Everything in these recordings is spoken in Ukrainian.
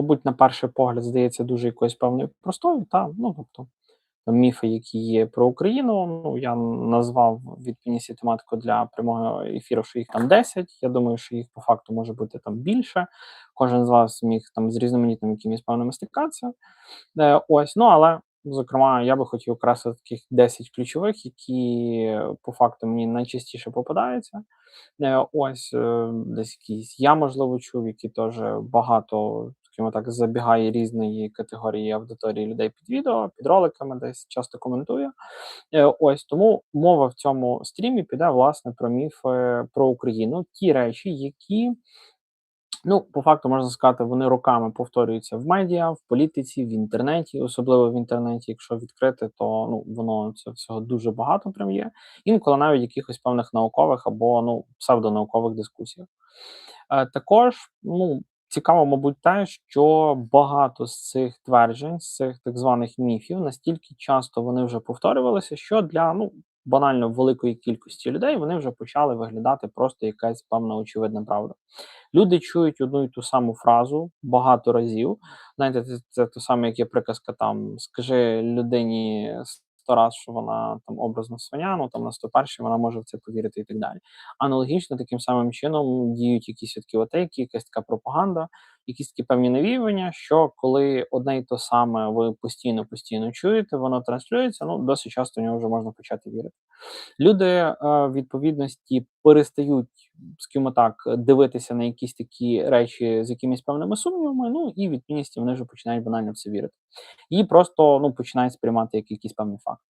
мабуть, на перший погляд здається дуже якоюсь певною простою, тобто міфи, які є про Україну. Ну, я назвав відповідність тематику для прямого ефіру, що їх там 10. Я думаю, що їх по факту може бути там більше. Кожен з вас міг там з різноманітними якимись певними стикатися. Але, зокрема, я би хотів окреслити таких 10 ключових, які по факту мені найчастіше попадаються. Десь якісь я, можливо, чув, які теж багато, скажімо так, забігає різної категорії аудиторії людей під відео, під роликами десь часто коментує. Тому мова в цьому стрімі піде, власне, про міфи про Україну. Ті речі, які, по факту, можна сказати, вони роками повторюються в медіа, в політиці, в інтернеті, особливо в інтернеті, якщо відкрити, то воно це всього дуже багато прям є. Інколи навіть якихось певних наукових або псевдонаукових дискусіях. Також, цікаво, мабуть, те, що багато з цих тверджень, з цих так званих міфів, настільки часто вони вже повторювалися, що для банально великої кількості людей вони вже почали виглядати просто якась певна очевидна правда. Люди чують одну і ту саму фразу багато разів. Знаєте, це те саме, як є приказка там: скажи людині 100 раз, що вона там образно свиня, там на 101-й вона може в це повірити і так далі. Аналогічно таким самим чином діють якісь такі отейки, якась така пропаганда, якісь такі певні навіювання, що коли одне й то саме ви постійно чуєте, воно транслюється, досить часто в нього вже можна почати вірити. Люди відповідності перестають, скажімо так, дивитися на якісь такі речі з якимись певними сумнівами, і відповідності вони вже починають банально в це вірити. І просто починають сприймати як якийсь певний факт.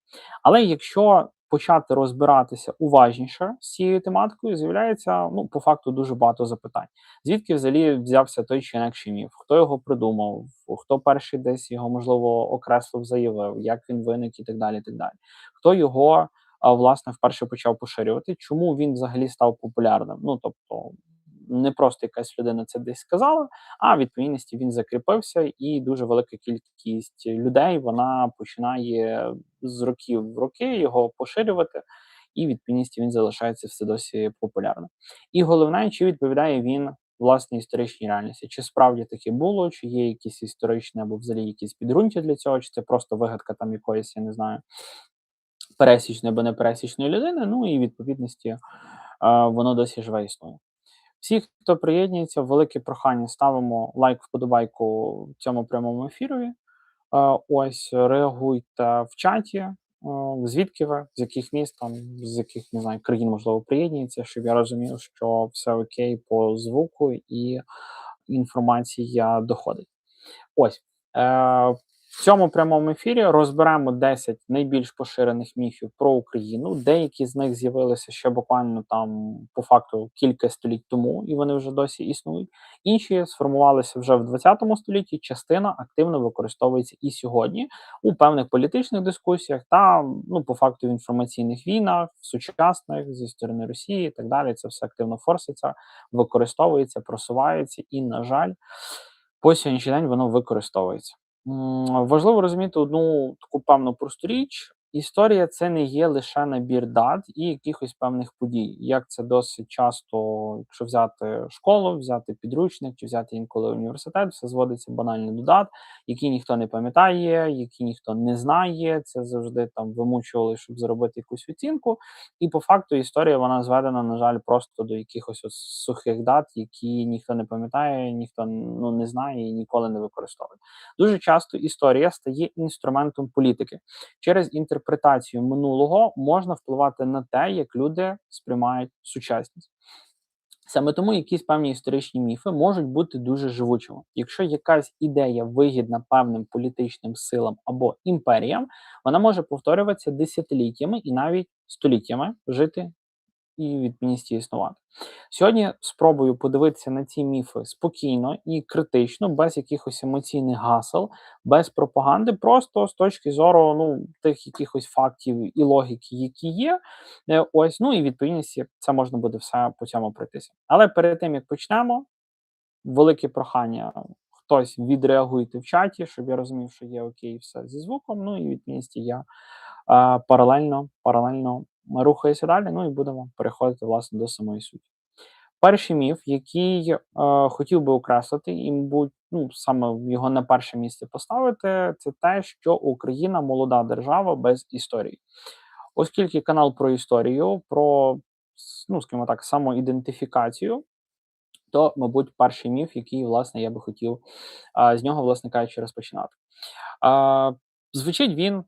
Але якщо почати розбиратися уважніше з цією тематикою, з'являється, по факту, дуже багато запитань. Звідки взагалі взявся той чи інакший міф? Хто його придумав? Хто перший десь його, можливо, окреслив, заявив? Як він виник і так далі, і так далі. Хто його власне, вперше почав поширювати, чому він взагалі став популярним. Тобто, не просто якась людина це десь сказала, а в відповідності він закріпився, і дуже велика кількість людей, вона починає з років в роки його поширювати, і в відповідності він залишається все досі популярним. І головне, чи відповідає він власній історичній реальності, чи справді таке було, чи є якісь історичні або взагалі якісь підґрунтя для цього, чи це просто вигадка там якоїсь, я не знаю, пересічної або непересічної людини, і відповідності воно досі живе, існує. Всі, хто приєднується, велике прохання, ставимо лайк, вподобайку в цьому прямому ефірі. Реагуйте в чаті, звідки ви, з яких міст, там, з яких, не знаю, країн, можливо, приєднується, щоб я розумів, що все окей по звуку і інформація доходить. В цьому прямому ефірі розберемо 10 найбільш поширених міфів про Україну. Деякі з них з'явилися ще буквально там, по факту, кілька століть тому, і вони вже досі існують. Інші сформувалися вже в 20 столітті, частина активно використовується і сьогодні у певних політичних дискусіях та, по факту, в інформаційних війнах, в сучасних, зі сторони Росії і так далі. Це все активно форситься, використовується, просувається і, на жаль, по сьогоднішній день воно використовується. Важливо розуміти одну таку певну просту річ. Історія – це не є лише набір дат і якихось певних подій. Як це досить часто, якщо взяти школу, взяти підручник чи взяти інколи університет, все зводиться банально до дат, які ніхто не пам'ятає, які ніхто не знає. Це завжди там вимучували, щоб заробити якусь оцінку. І по факту історія, вона зведена, на жаль, просто до якихось сухих дат, які ніхто не пам'ятає, ніхто не знає і ніколи не використовує. Дуже часто історія стає інструментом політики. Через інтерпретацію минулого можна впливати на те, як люди сприймають сучасність. Саме тому якісь певні історичні міфи можуть бути дуже живучими. Якщо якась ідея вигідна певним політичним силам або імперіям, вона може повторюватися десятиліттями і навіть століттями, жити і відповідності існувати. Сьогодні спробую подивитися на ці міфи спокійно і критично, без якихось емоційних гасел, без пропаганди, просто з точки зору тих якихось фактів і логіки, які є. І відповідності це можна буде все по цьому пройтися. Але перед тим, як почнемо, велике прохання, хтось відреагуйте в чаті, щоб я розумів, що є окей все зі звуком, і відповідності я паралельно рухаюся далі, і будемо переходити, власне, до самої суті. Перший міф, який хотів би окреслити, і, мабуть, ну, саме його на перше місце поставити, це те, що Україна молода держава без історії. Оскільки канал про історію, про ну, скажімо так, самоідентифікацію, то, мабуть, перший міф, який, власне, я би хотів з нього, власне кажучи, розпочинати. А, Звучить він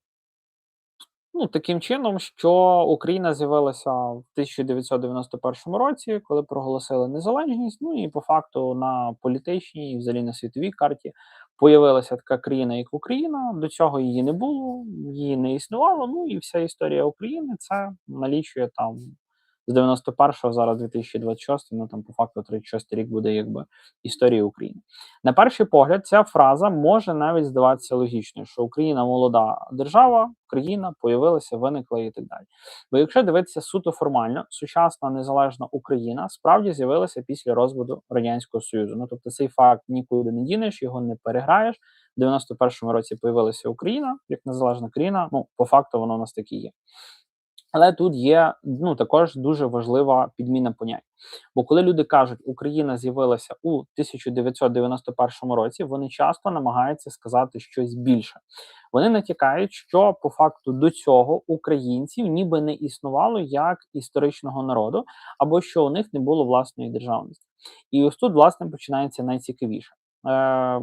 ну, таким чином, що Україна з'явилася в 1991 році, коли проголосили незалежність. Ну і по факту на політичній і взагалі на світовій карті появилася така країна, як Україна. До цього її не було, її не існувало. Ну і вся історія України це налічує там з 91-го, зараз 2026, ну там по факту 36 рік буде якби історія України. На перший погляд, ця фраза може навіть здаватися логічною, що Україна молода держава, країна появилася, виникла і так далі. Бо якщо дивитися суто формально, сучасна незалежна Україна справді з'явилася після розпаду Радянського Союзу. Ну тобто цей факт нікуди не дінеш, його не переграєш. В 91-му році появилася Україна як незалежна країна. Ну по факту воно у нас таки є. Але тут є ну також дуже важлива підміна понять. Бо коли люди кажуть, Україна з'явилася у 1991 році, вони часто намагаються сказати щось більше. Вони натякають, що по факту до цього українців ніби не існувало як історичного народу, або що у них не було власної державності. І ось тут, власне, починається найцікавіше. Е,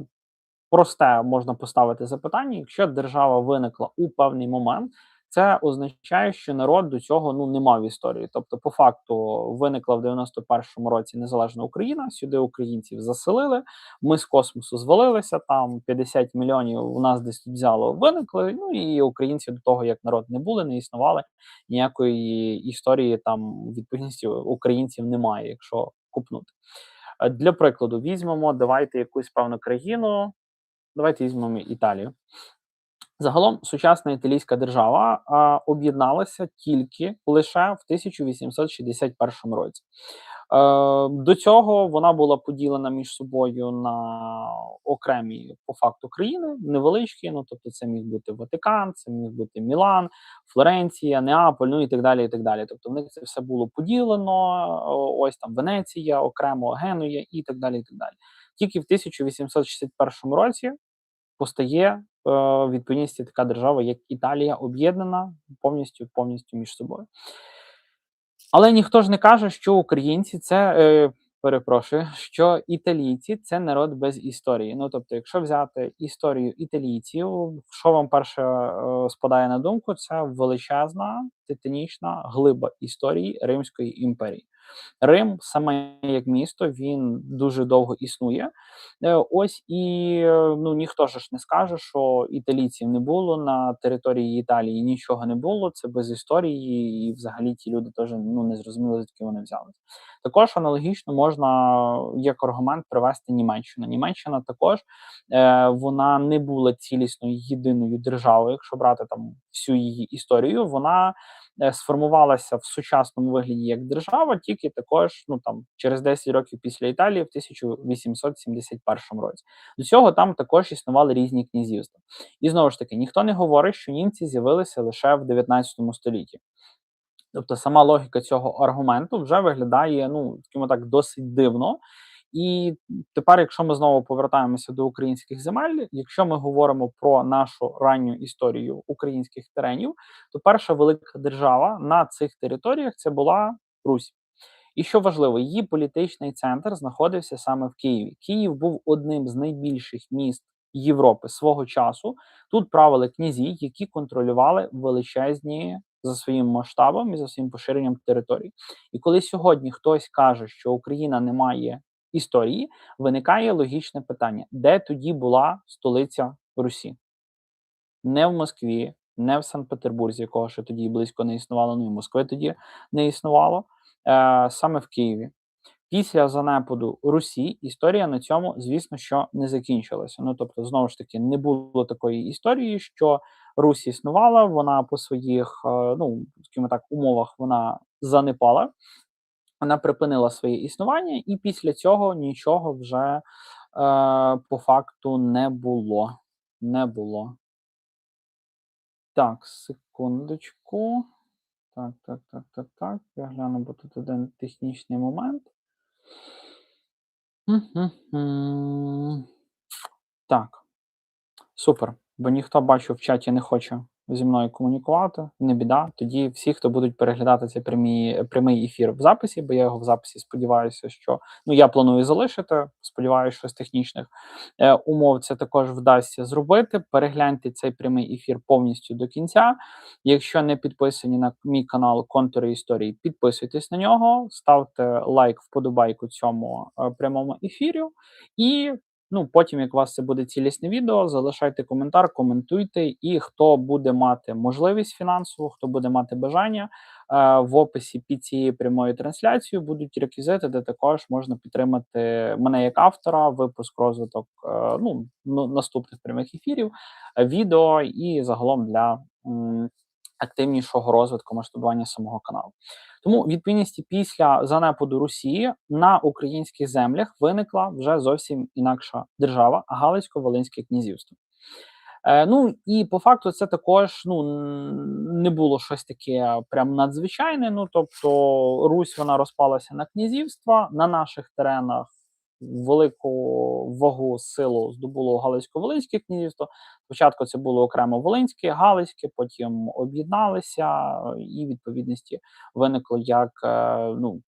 Просте можна поставити запитання: якщо держава виникла у певний момент, це означає, що народ до цього ну не мав історії. Тобто, по факту, виникла в 91-му році незалежна Україна. Сюди українців заселили. Ми з космосу звалилися. Там 50 мільйонів у нас десь тут взяло, виникли. Ну і українці до того, як народ не були, не існували. Ніякої історії там відповідності українців немає, якщо купнути. Для прикладу, візьмемо, давайте якусь певну країну. Давайте візьмемо Італію. Загалом сучасна італійська держава об'єдналася тільки лише в 1861 році. До цього вона була поділена між собою на окремі по факту країни, невеличкі. Ну тобто, це міг бути Ватикан, це міг бути Мілан, Флоренція, Неаполь, ну і так далі. І так далі. Тобто, в них це все було поділено. Ось там Венеція, окремо Генуя і так далі. І так далі. Тільки в 1861 році постає відповідності така держава, як Італія, об'єднана повністю між собою. Але ніхто ж не каже, що українці це перепрошую, що італійці це народ без історії. Ну тобто, якщо взяти історію італійців, що вам перше спадає на думку, це величезна титанічна глиба історії Римської імперії. Рим, саме як місто, він дуже довго існує. Ось і ну ніхто ж не скаже, що італійців не було на території Італії, нічого не було. Це без історії, і взагалі ті люди теж ну не зрозуміли, звідки вони взялися. Також аналогічно можна як аргумент привести Німеччину. Німеччина також вона не була цілісною єдиною державою, якщо брати там всю її історію, вона сформувалася в сучасному вигляді як держава, тільки також ну там через 10 років після Італії, в 1871 році. До цього там також існували різні князівства. І знову ж таки, ніхто не говорить, що німці з'явилися лише в 19 столітті. Тобто сама логіка цього аргументу вже виглядає, ну, скажімо так, досить дивно. І тепер, якщо ми знову повертаємося до українських земель, якщо ми говоримо про нашу ранню історію українських теренів, то перша велика держава на цих територіях це була Русь. І що важливо, її політичний центр знаходився саме в Києві. Київ був одним з найбільших міст Європи свого часу. Тут правили князі, які контролювали величезні за своїм масштабом і за своїм поширенням територій. І коли сьогодні хтось каже, що Україна не має історії, виникає логічне питання: де тоді була столиця Русі? Не в Москві, не в Санкт-Петербурзі, якого ще тоді близько не існувало, ну і Москви тоді не існувало, саме в Києві. Після занепаду Русі історія на цьому, звісно, що не закінчилася. Ну тобто, знову ж таки, не було такої історії, що Русь існувала, вона по своїх, ну скажімо так, умовах вона занепала, вона припинила своє існування, і після цього нічого вже по факту не було. Не було. Так, секундочку. Так. Я гляну, бо тут один технічний момент. Мгм. Так. Супер, бо ніхто, бачу, в чаті не хоче зі мною комунікувати, не біда. Тоді всі, хто будуть переглядати цей прямий ефір в записі, бо я його в записі сподіваюся, що я планую залишити. Сподіваюся, що з технічних умов це також вдасться зробити. Перегляньте цей прямий ефір повністю до кінця. Якщо не підписані на мій канал Контури історії, підписуйтесь на нього, ставте лайк, вподобайку цьому прямому ефіру і. Потім, як у вас це буде цілісне відео, залишайте коментар, коментуйте, і хто буде мати можливість фінансову, хто буде мати бажання, в описі під цією прямою трансляцією будуть реквізити, де також можна підтримати мене як автора, випуск, розвиток наступних прямих ефірів, відео і загалом для активнішого розвитку масштабування самого каналу. Тому відповідності після занепаду Росії на українських землях виникла вже зовсім інакша держава Галицько-Волинське князівство. І по факту це також не було щось таке прям надзвичайне. Тобто Русь вона розпалася на князівства, на наших теренах велику вагу, силу здобуло Галицько-Волинське князівство. Спочатку це було окремо Волинське, Галицьке, потім об'єдналися, і відповідності виникло як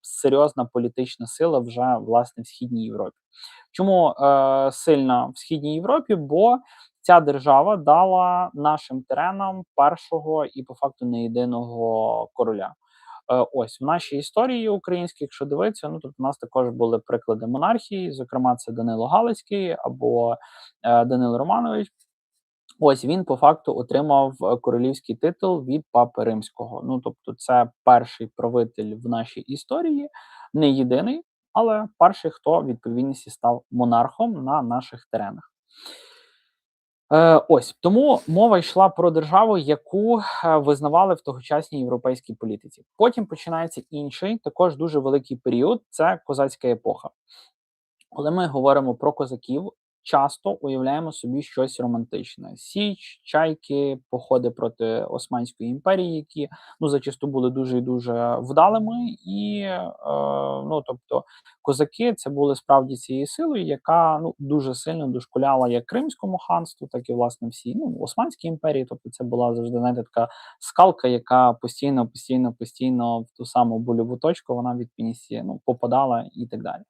серйозна політична сила вже власне в Східній Європі. Чому сильна в Східній Європі? Бо ця держава дала нашим теренам першого і по факту не єдиного короля. Ось в нашій історії українській, якщо дивитися, тут у нас також були приклади монархії, зокрема, це Данило Галицький або Данило Романович. Ось він по факту отримав королівський титул від Папи Римського. Тобто, це перший правитель в нашій історії, не єдиний, але перший, хто в відповідності став монархом на наших теренах. Ось тому мова йшла про державу, яку визнавали в тогочасній європейській політиці. Потім починається інший, також дуже великий період. Це козацька епоха. Коли ми говоримо про козаків, часто уявляємо собі щось романтичне: Січ, чайки, походи проти Османської імперії, які зачасту були дуже і дуже вдалими, і тобто козаки це були справді цією силою, яка дуже сильно дошкуляла як Кримському ханству, так і власне всій Османській імперії. Тобто це була завжди, знаєте, така скалка, яка постійно в ту саму больову точку вона від пінісі попадала і так далі.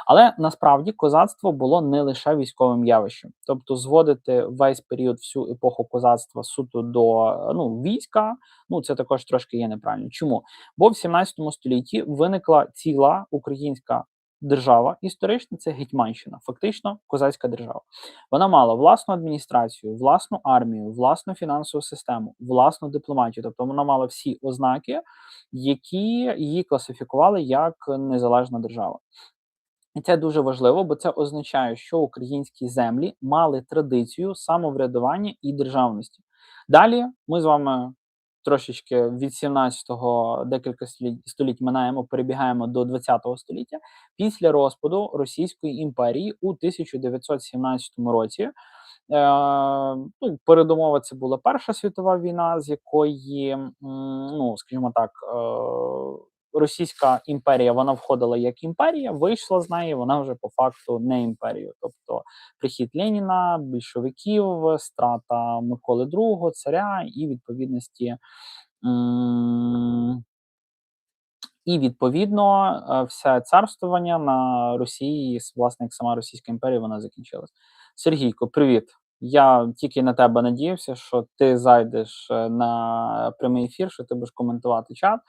Але насправді козацтво було не лише військовим явищем. Тобто зводити весь період, всю епоху козацтва суто до війська, це також трошки є неправильно. Чому? Бо в 17 столітті виникла ціла українська держава, історично це Гетьманщина, фактично козацька держава. Вона мала власну адміністрацію, власну армію, власну фінансову систему, власну дипломатію. Тобто вона мала всі ознаки, які її класифікували як незалежна держава. І це дуже важливо, бо це означає, що українські землі мали традицію самоврядування і державності. Далі ми з вами трошечки від 17-го декілька століть минаємо, перебігаємо до 20-го століття. Після розпаду Російської імперії у 1917 році передумова це була Перша світова війна, з якої, скажімо так, Російська імперія, вона входила як імперія, вийшла з неї, вона вже по факту не імперією. Тобто прихід Леніна, більшовиків, страта Миколи II, царя і відповідно все царствування на Росії, власне, як сама Російська імперія, вона закінчилась. Сергійко, привіт! Я тільки на тебе надіявся, що ти зайдеш на прямий ефір, що ти будеш коментувати чат.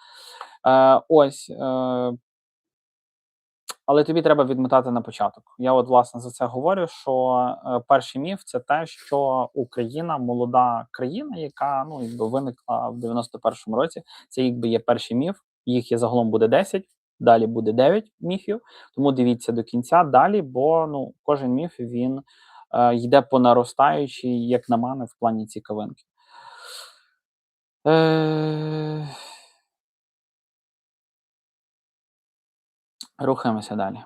Але тобі треба відмотати на початок. Я власне за це говорю, що перший міф – це те, що Україна – молода країна, яка виникла в 91-му році. Це є перший міф, їх загалом буде 10, далі буде 9 міфів, тому дивіться до кінця далі, бо кожен міф, він йде по наростаючій, як на мене, в плані цікавинки. Рухаємося далі.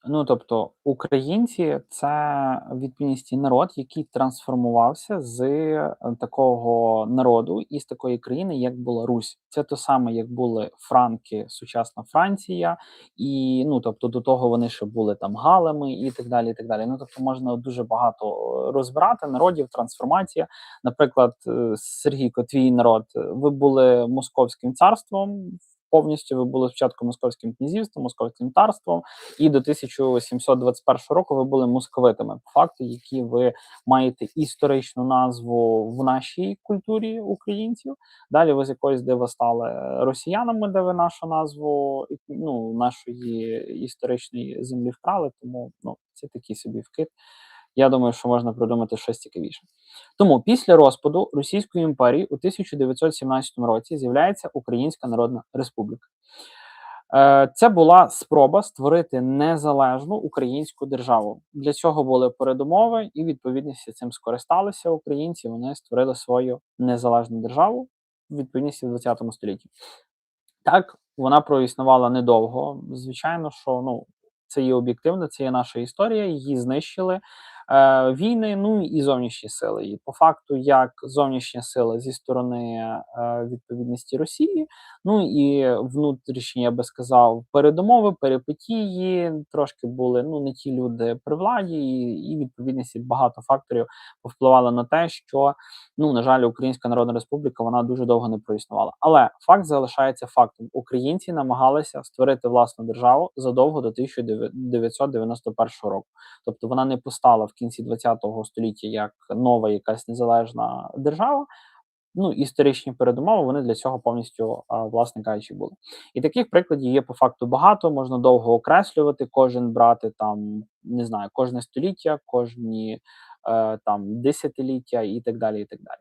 Ну, тобто українці це відмінність народ, який трансформувався з такого народу і з такої країни, як була Русь. Це те саме, як були франки, сучасна Франція, і ну тобто до того вони ще були там галами і так далі. І так далі. Ну тобто можна дуже багато розбирати народів, трансформація. Наприклад, Сергійко, твій народ, ви були московським царством. Повністю ви були спочатку московським князівством, московським царством, і до 1721 року ви були московитами, по факту, які ви маєте історичну назву в нашій культурі українців. Далі ви з якоїсь дива стали росіянами, де ви нашу назву ну, нашої історичної землі вкрали. Тому ну, це такий собі вкид. Я думаю, що можна придумати щось цікавіше. Тому після розпаду Російської імперії у 1917 році з'являється Українська Народна Республіка. Це була спроба створити незалежну українську державу. Для цього були передумови, і відповідності цим скористалися українці. Вони створили свою незалежну державу в відповідності в 20 столітті. Так, вона проіснувала недовго. Звичайно, що ну це є об'єктивно, це є наша історія. Її знищили війни, ну і зовнішні сили. І по факту, як зовнішня сила зі сторони відповідності Росії, ну і внутрішні, я би сказав, передумови, перипетії, трошки були ну не ті люди при владі, і відповідності багато факторів повпливали на те, що ну на жаль, Українська Народна Республіка вона дуже довго не проіснувала. Але факт залишається фактом: українці намагалися створити власну державу задовго до 1991 року. Тобто вона не постала в кінці 20 століття як нова якась незалежна держава. Ну, історичні передумови вони для цього повністю, власне кажучи, були. І таких прикладів є по факту багато. Можна довго окреслювати, кожен брати там, не знаю, кожне століття, кожні там десятиліття і так далі. І так далі.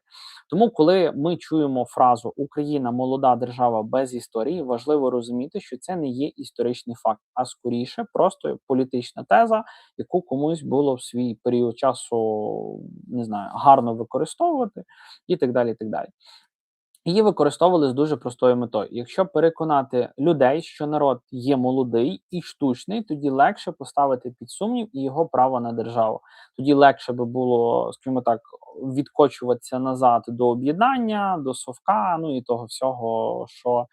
Тому, коли ми чуємо фразу Україна молода держава без історії, важливо розуміти, що це не є історичний факт, а скоріше просто політична теза, яку комусь було в свій період часу не знаю, гарно використовувати, і так далі. І так далі. Її використовували з дуже простою метою. Якщо переконати людей, що народ є молодий і штучний, тоді легше поставити під сумнів і його право на державу. Тоді легше би було, скажімо так, відкочуватися назад до об'єднання, до совка, ну і того всього, що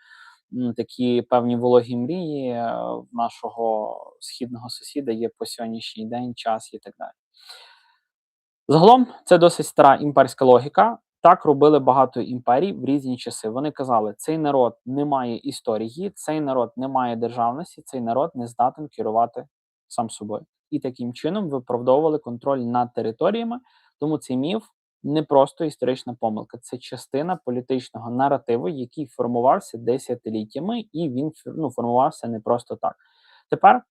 такі певні вологі мрії в нашого східного сусіда є по сьогоднішній день, час і так далі. Загалом це досить стара імперська логіка. Так робили багато імперій в різні часи. Вони казали, цей народ не має історії, цей народ не має державності, цей народ не здатен керувати сам собою. І таким чином виправдовували контроль над територіями. Тому цей міф не просто історична помилка, це частина політичного наративу, який формувався десятиліттями, і він формувався не просто так. Тепер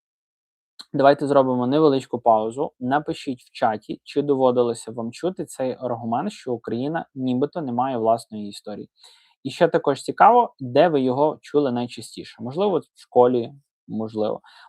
давайте зробимо невеличку паузу. Напишіть в чаті, чи доводилося вам чути цей аргумент, що Україна нібито не має власної історії. І ще також цікаво, де ви його чули найчастіше. Можливо, в школі,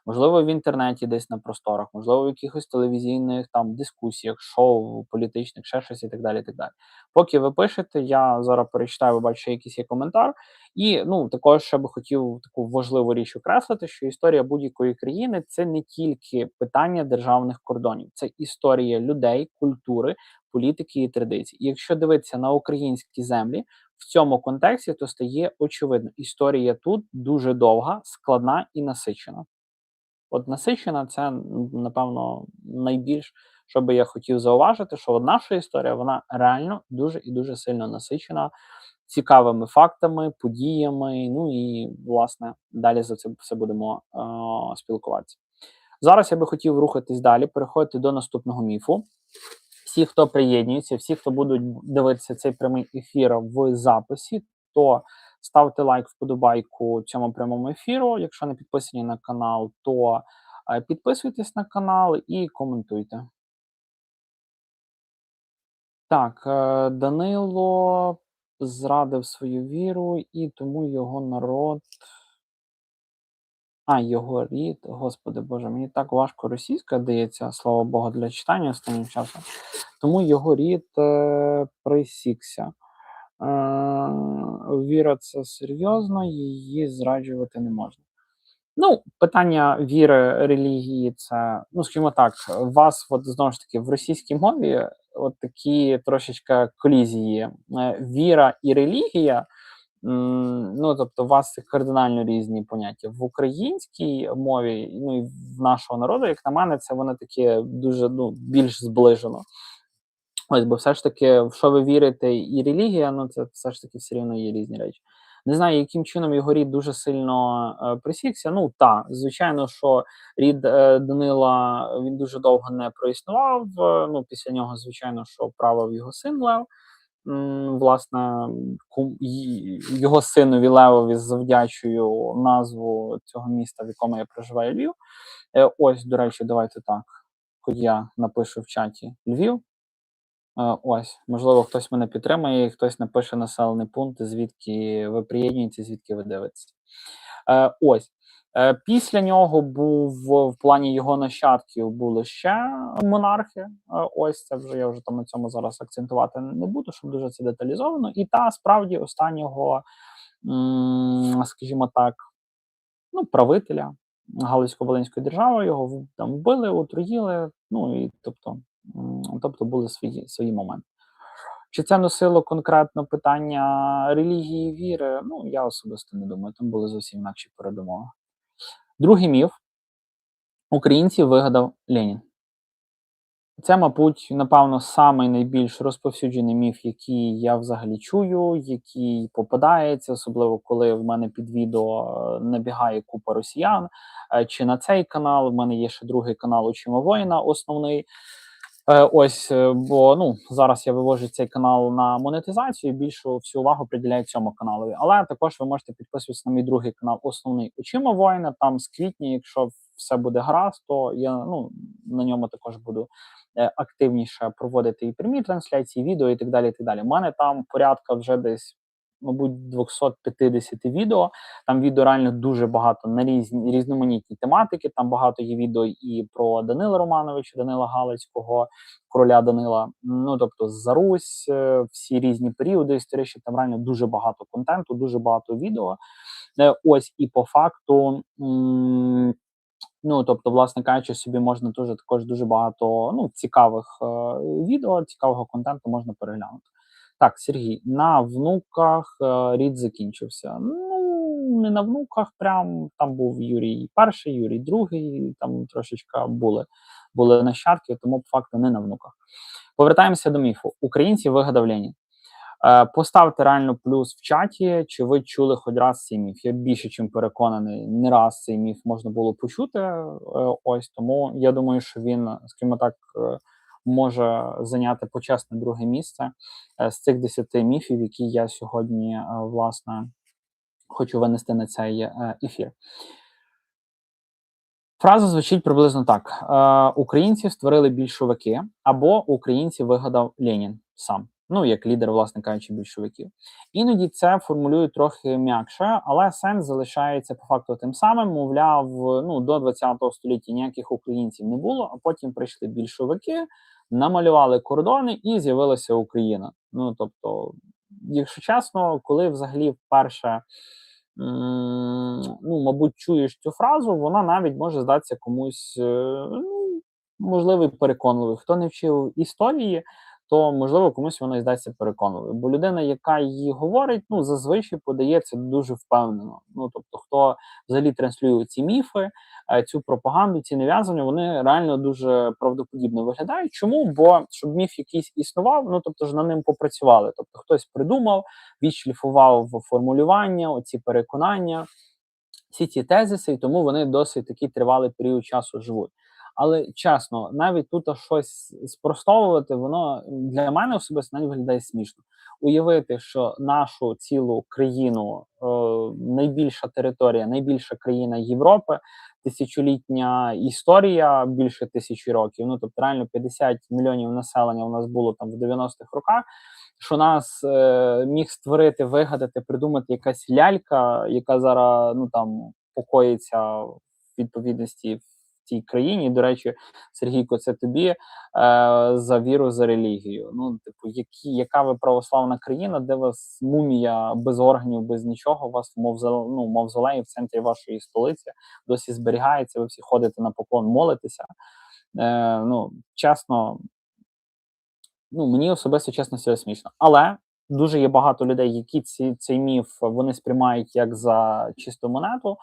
можливо, в інтернеті десь на просторах, можливо, в якихось телевізійних там дискусіях, шоу, політичних, ще щось і так далі. І так далі. Поки ви пишете, я зараз перечитаю, ви бачите, якийсь є коментар. І ну також ще би хотів таку важливу річ окреслити, що історія будь-якої країни це не тільки питання державних кордонів, це історія людей, культури, політики і традицій. І якщо дивитися на українські землі в цьому контексті, то стає очевидно, історія тут дуже довга, складна і насичена. От насичена це, напевно, найбільш, що би я хотів зауважити, що от наша історія, вона реально дуже і дуже сильно насичена цікавими фактами, подіями, ну і, власне, далі за це все будемо спілкуватися. Зараз я би хотів рухатись далі, переходити до наступного міфу. Всі, хто приєднується, всі, хто будуть дивитися цей прямий ефір в записі, то ставте лайк, вподобайку цьому прямому ефіру. Якщо не підписані на канал, то підписуйтесь на канал і коментуйте. Так, Данило зрадив свою віру, і тому його народ. Його рід, Господи Боже, мені так важко російська дається, слава Богу, для читання останнім часом. Тому його рід присікся. Віра це серйозно, її зраджувати не можна. Ну, питання віри, релігії, це, ну, скажімо так, вас от знову ж таки в російській мові от такі трошечки колізії. Віра і релігія, ну, тобто, у вас це кардинально різні поняття. В українській мові, ну, і в нашого народу, як на мене, це воно таке дуже, ну, більш зближено. Ось, бо все ж таки, в що ви вірите, і релігія, ну, це все ж таки все рівно є різні речі. Не знаю, яким чином його рід дуже сильно, присікся. Ну, так, звичайно, що рід, Данила, він дуже довго не проіснував. Ну, після нього, звичайно, що правив його син Лев. Власне, його синові Левові завдячую назву цього міста, в якому я проживаю, Львів. Ось, до речі, давайте так. Хоч я напишу в чаті Львів. Ось, можливо, хтось мене підтримає, і хтось напише населений пункт, звідки ви приєднуєтеся, звідки ви дивитеся. Ось. Після нього був в плані його нащадків були ще монархи. Ось це вже я вже там на цьому зараз акцентувати не буду, щоб дуже це деталізовано. І та справді останнього, скажімо так, ну, правителя Галицько-Волинської держави його там вбили, отруїли. Ну і тобто були свої моменти. Чи це носило конкретно питання релігії, віри? Ну, я особисто не думаю, там були зовсім інакші передумови. Другий міф українців вигадав Ленін. Це, мабуть, напевно, самий найбільш розповсюджений міф, який я взагалі чую, який попадається, особливо коли в мене під відео набігає купа росіян. Чи на цей канал, в мене є ще другий канал «Очима воїна», основний. Ось, бо ну зараз я вивожу цей канал на монетизацію, і більшу всю увагу приділяю цьому каналові. Але також ви можете підписуватися на мій другий канал, основний «Очима воїна». Там з квітня, якщо все буде гаразд, то я на ньому також буду активніше проводити і прямі трансляції, відео і так далі. І так далі. У мене там порядка вже десь, мабуть, 250 відео. Там відео реально дуже багато на різноманітні тематики. Там багато є відео і про Данила Романовича, Данила Галицького, короля Данила. Ну, тобто, за Русь, всі різні періоди історичні, там реально дуже багато контенту, дуже багато відео. Ось, і по факту, ну, тобто, власне кажучи, собі можна також дуже багато цікавих відео, цікавого контенту можна переглянути. Так, Сергій, на внуках рід закінчився. Ну, не на внуках, прям там був Юрій перший, Юрій другий, там трошечки були нащадки, тому по факту не на внуках. Повертаємося до міфу. Українці вигадав Ленін. Поставте реально плюс в чаті, чи ви чули хоч раз цей міф. Я більше чим переконаний, не раз цей міф можна було почути. Ось тому я думаю, що він, скажімо так, може зайняти почесне друге місце з цих 10 міфів, які я сьогодні, власне, хочу винести на цей ефір. Фраза звучить приблизно так: українців створили більшовики, або українців вигадав Ленін сам. Ну, як лідер, власне кажучи, більшовиків. Іноді це формулюють трохи м'якше, але сенс залишається по факту тим самим. Мовляв, до 20-го століття ніяких українців не було, а потім прийшли більшовики, намалювали кордони і з'явилася Україна. Ну, тобто, якщо чесно, коли взагалі вперше мабуть, чуєш цю фразу, вона навіть може здатися комусь, можливо, і переконливою. Хто не вчив історії, то, можливо, комусь вона і здасться переконливою. Бо людина, яка її говорить, зазвичай подається дуже впевнено. Ну, тобто, хто взагалі транслює ці міфи, цю пропаганду, ці нав'язування, вони реально дуже правдоподібно виглядають. Чому? Бо щоб міф якийсь існував, тобто ж над ним попрацювали. Тобто хтось придумав, відшліфував формулювання, оці переконання, всі ці тезиси, і тому вони досить такий тривалий період часу живуть. Але чесно, навіть тут щось спростовувати, воно для мене особисто навіть виглядає смішно. Уявити, що нашу цілу країну, найбільша територія, найбільша країна Європи, тисячолітня історія, більше 1000 років, тобто реально 50 мільйонів населення у нас було там в 90-х роках, що нас міг створити, вигадати, придумати якась лялька, яка зараз покоїться в відповідності цій країні. І, до речі, Сергійко, це тобі за віру, за релігію. Ну, типу, яка ви православна країна, де вас мумія без органів, без нічого, у вас в мавзолеї в центрі вашої столиці досі зберігається, ви всі ходите на поклон, молитеся. Ну, чесно, ну, мені особисто, чесно, це смішно. Але дуже є багато людей, які цей міф вони сприймають як за чисту монету,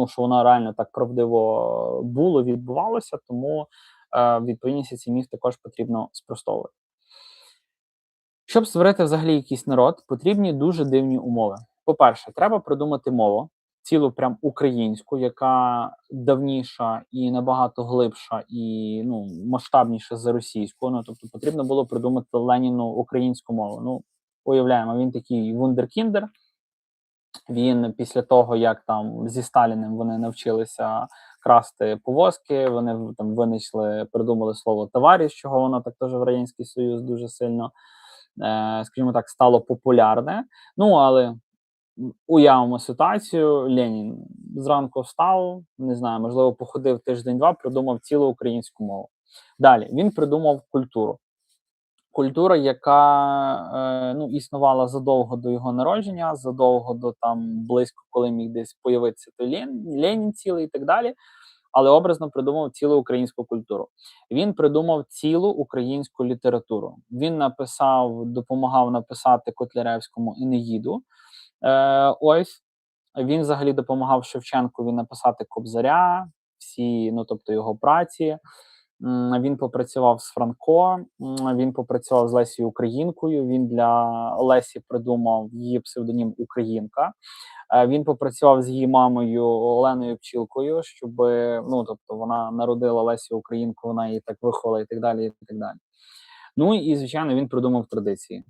що воно реально так правдиво було, відбувалося, тому відповідність цей міф також потрібно спростовувати. Щоб створити взагалі якийсь народ, потрібні дуже дивні умови. По-перше, треба придумати мову, цілу прям українську, яка давніша і набагато глибша, і масштабніша за російську. Ну, тобто потрібно було придумати Леніну українську мову. Ну, уявляємо, він такий вундеркіндер. Він після того, як там зі Сталіним вони навчилися красти повозки, вони там придумали слово «товариш», чого воно так теж в Радянський Союз дуже сильно, скажімо так, стало популярне. Ну, але уявимо ситуацію, Ленін зранку встав, не знаю, можливо, походив тиждень-два, придумав цілу українську мову. Далі, він придумав культуру. Культура, яка існувала задовго до його народження, задовго до там близько, коли міг десь появитися той Ленін цілий і так далі, але образно придумав цілу українську культуру. Він придумав цілу українську літературу. Він допомагав написати Котляревському «Енеїду». Ось, він взагалі допомагав Шевченкові написати «Кобзаря», всі, тобто його праці. Він попрацював з Франко, він попрацював з Лесією Українкою, він для Лесі придумав її псевдонім «Українка». Він попрацював з її мамою Оленою Пчілкою, щоб, тобто вона народила Лесію Українку, вона її так виховала і так далі, і так далі. Ну і, звичайно, він придумав традиції.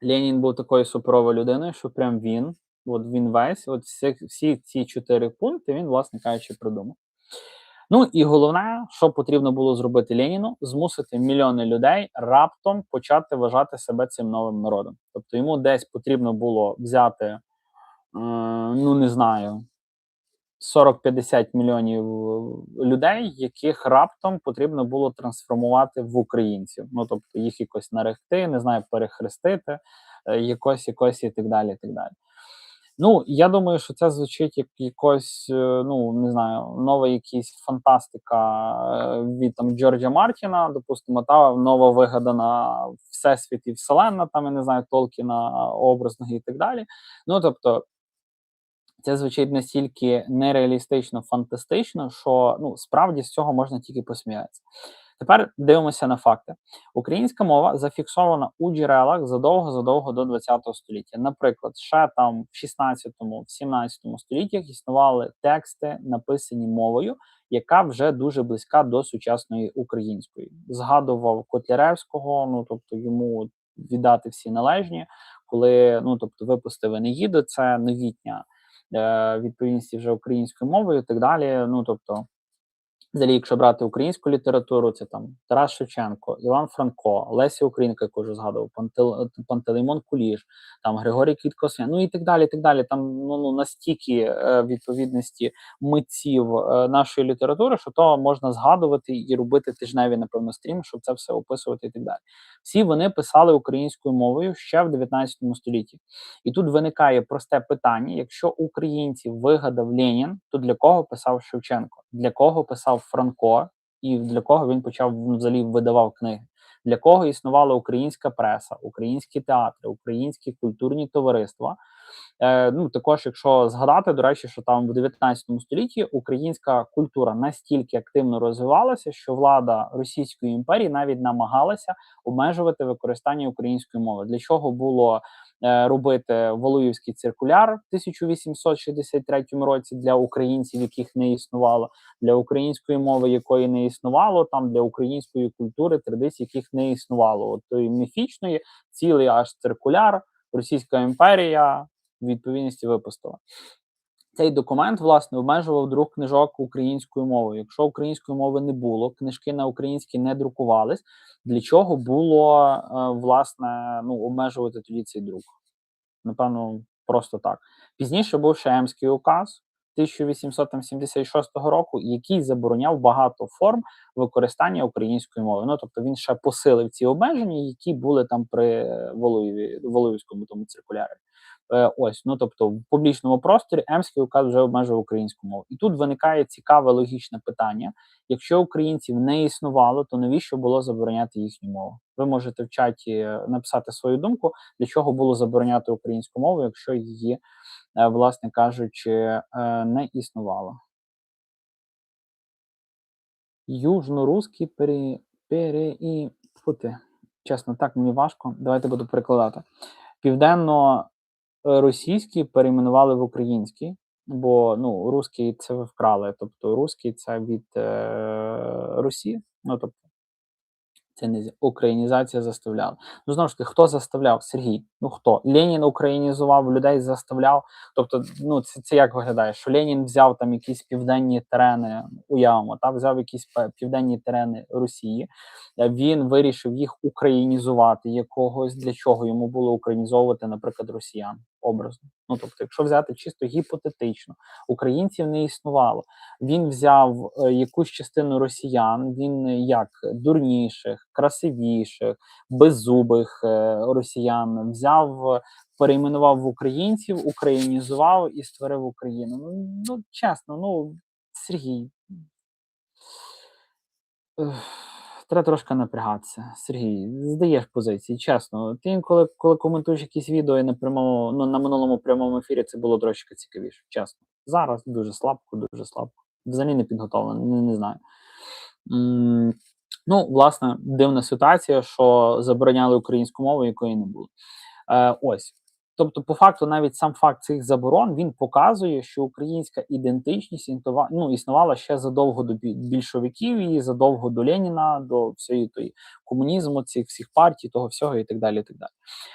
Ленін був такою суперовою людиною, що прям він весь, всі ці 4 пункти він, власне кажучи, придумав. Ну і головне, що потрібно було зробити Леніну, змусити мільйони людей раптом почати вважати себе цим новим народом. Тобто йому десь потрібно було взяти, 40-50 мільйонів людей, яких раптом потрібно було трансформувати в українців. Ну, тобто їх якось наректи, не знаю, перехрестити, якось і так далі, і так далі. Ну, я думаю, що це звучить як якось, не знаю, нова якась фантастика від там Джорджа Мартіна, допустимо, та нова вигадана всесвіт і вселенна, там, я не знаю, Толкіна образного і так далі. Ну, тобто, це звучить настільки нереалістично, фантастично, що, справді з цього можна тільки посміятися. Тепер дивимося на факти. Українська мова зафіксована у джерелах задовго до ХХ століття. Наприклад, ще там в 16-му, в 17 століттях існували тексти, написані мовою, яка вже дуже близька до сучасної української. Згадував Котляревського, тобто йому віддати всі належні, коли, випустив «Енеїду», це новітня відповідності вже українською мовою і так далі, тобто, взагалі, якщо брати українську літературу, це там Тарас Шевченко, Іван Франко, Леся Українка, яку вже згадував, Пантелеймон Куліш, там Григорій Квітко-Свян, і так далі, і так далі. Там настільки відповідності митців нашої літератури, що то можна згадувати і робити тижневі, напевно, стрім, щоб це все описувати і так далі. Всі вони писали українською мовою ще в 19 столітті. І тут виникає просте питання: якщо українців вигадав Ленін, то для кого писав Шевченко? Для кого писав Франко? І для кого він взагалі видавав книги? Для кого існувала українська преса, українські театри, українські культурні товариства? Також, якщо згадати, до речі, що там в 19 столітті українська культура настільки активно розвивалася, що влада Російської імперії навіть намагалася обмежувати використання української мови. Для чого було робити Валуївський циркуляр в 1863 році для українців, яких не існувало, для української мови, якої не існувало, там для української культури, традицій, яких не існувало. От тої міфічної, цілий аж циркуляр, Російська імперія в відповідності випустила. Цей документ, власне, обмежував друк книжок українською мовою. Якщо української мови не було, книжки на українській не друкувались, для чого було, власне, обмежувати тоді цей друк? Напевно, просто так. Пізніше був Шеемський указ, 1876 року, який забороняв багато форм використання української мови. Ну, тобто він ще посилив ці обмеження, які були там при Волоївському тому циркулярі. Ось, ну тобто, в публічному просторі Емський указ вже обмежив українську мову. І тут виникає цікаве логічне питання: якщо українців не існувало, то навіщо було забороняти їхню мову? Ви можете в чаті написати свою думку, для чого було забороняти українську мову, якщо її, власне кажучи, не існувало. Южно-русський чесно, так мені важко. Давайте буду перекладати. Південно-російський перейменували в український, бо ну, русський це ви вкрали. Тобто русський це від Росії. Ну, тобто, це не українізація заставляла. Ну, знову ж таки, хто заставляв? Сергій. Ну хто? Ленін українізував, людей заставляв. Тобто, ну це як виглядає? Що Ленін взяв там якісь південні терени, уявимо, та взяв якісь південні терени Росії, він вирішив їх українізувати якогось, для чого йому було українізовувати, наприклад, росіян образно. Ну, тобто, якщо взяти чисто гіпотетично, українців не існувало. Він взяв якусь частину росіян, він як дурніших, красивіших, беззубих росіян взяв, перейменував в українців, українізував і створив Україну. Ну чесно, ну, Сергій, треба трошки напрягатися. Сергій, здаєш позиції, чесно. Ти інколи, коли коментуєш якісь відео і на прямому, ну, на минулому прямому ефірі, це було трошки цікавіше, чесно. Зараз дуже слабко, дуже слабко. Взагалі не підготовлено, не знаю. Ну, власне, дивна ситуація, що забороняли українську мову, якої не було. Ось. Тобто, по факту, навіть сам факт цих заборон, він показує, що українська ідентичність існувала ще задовго до більшовиків і задовго до Леніна, до всієї тої комунізму, цих всіх партій, того всього і так далі. І так далі.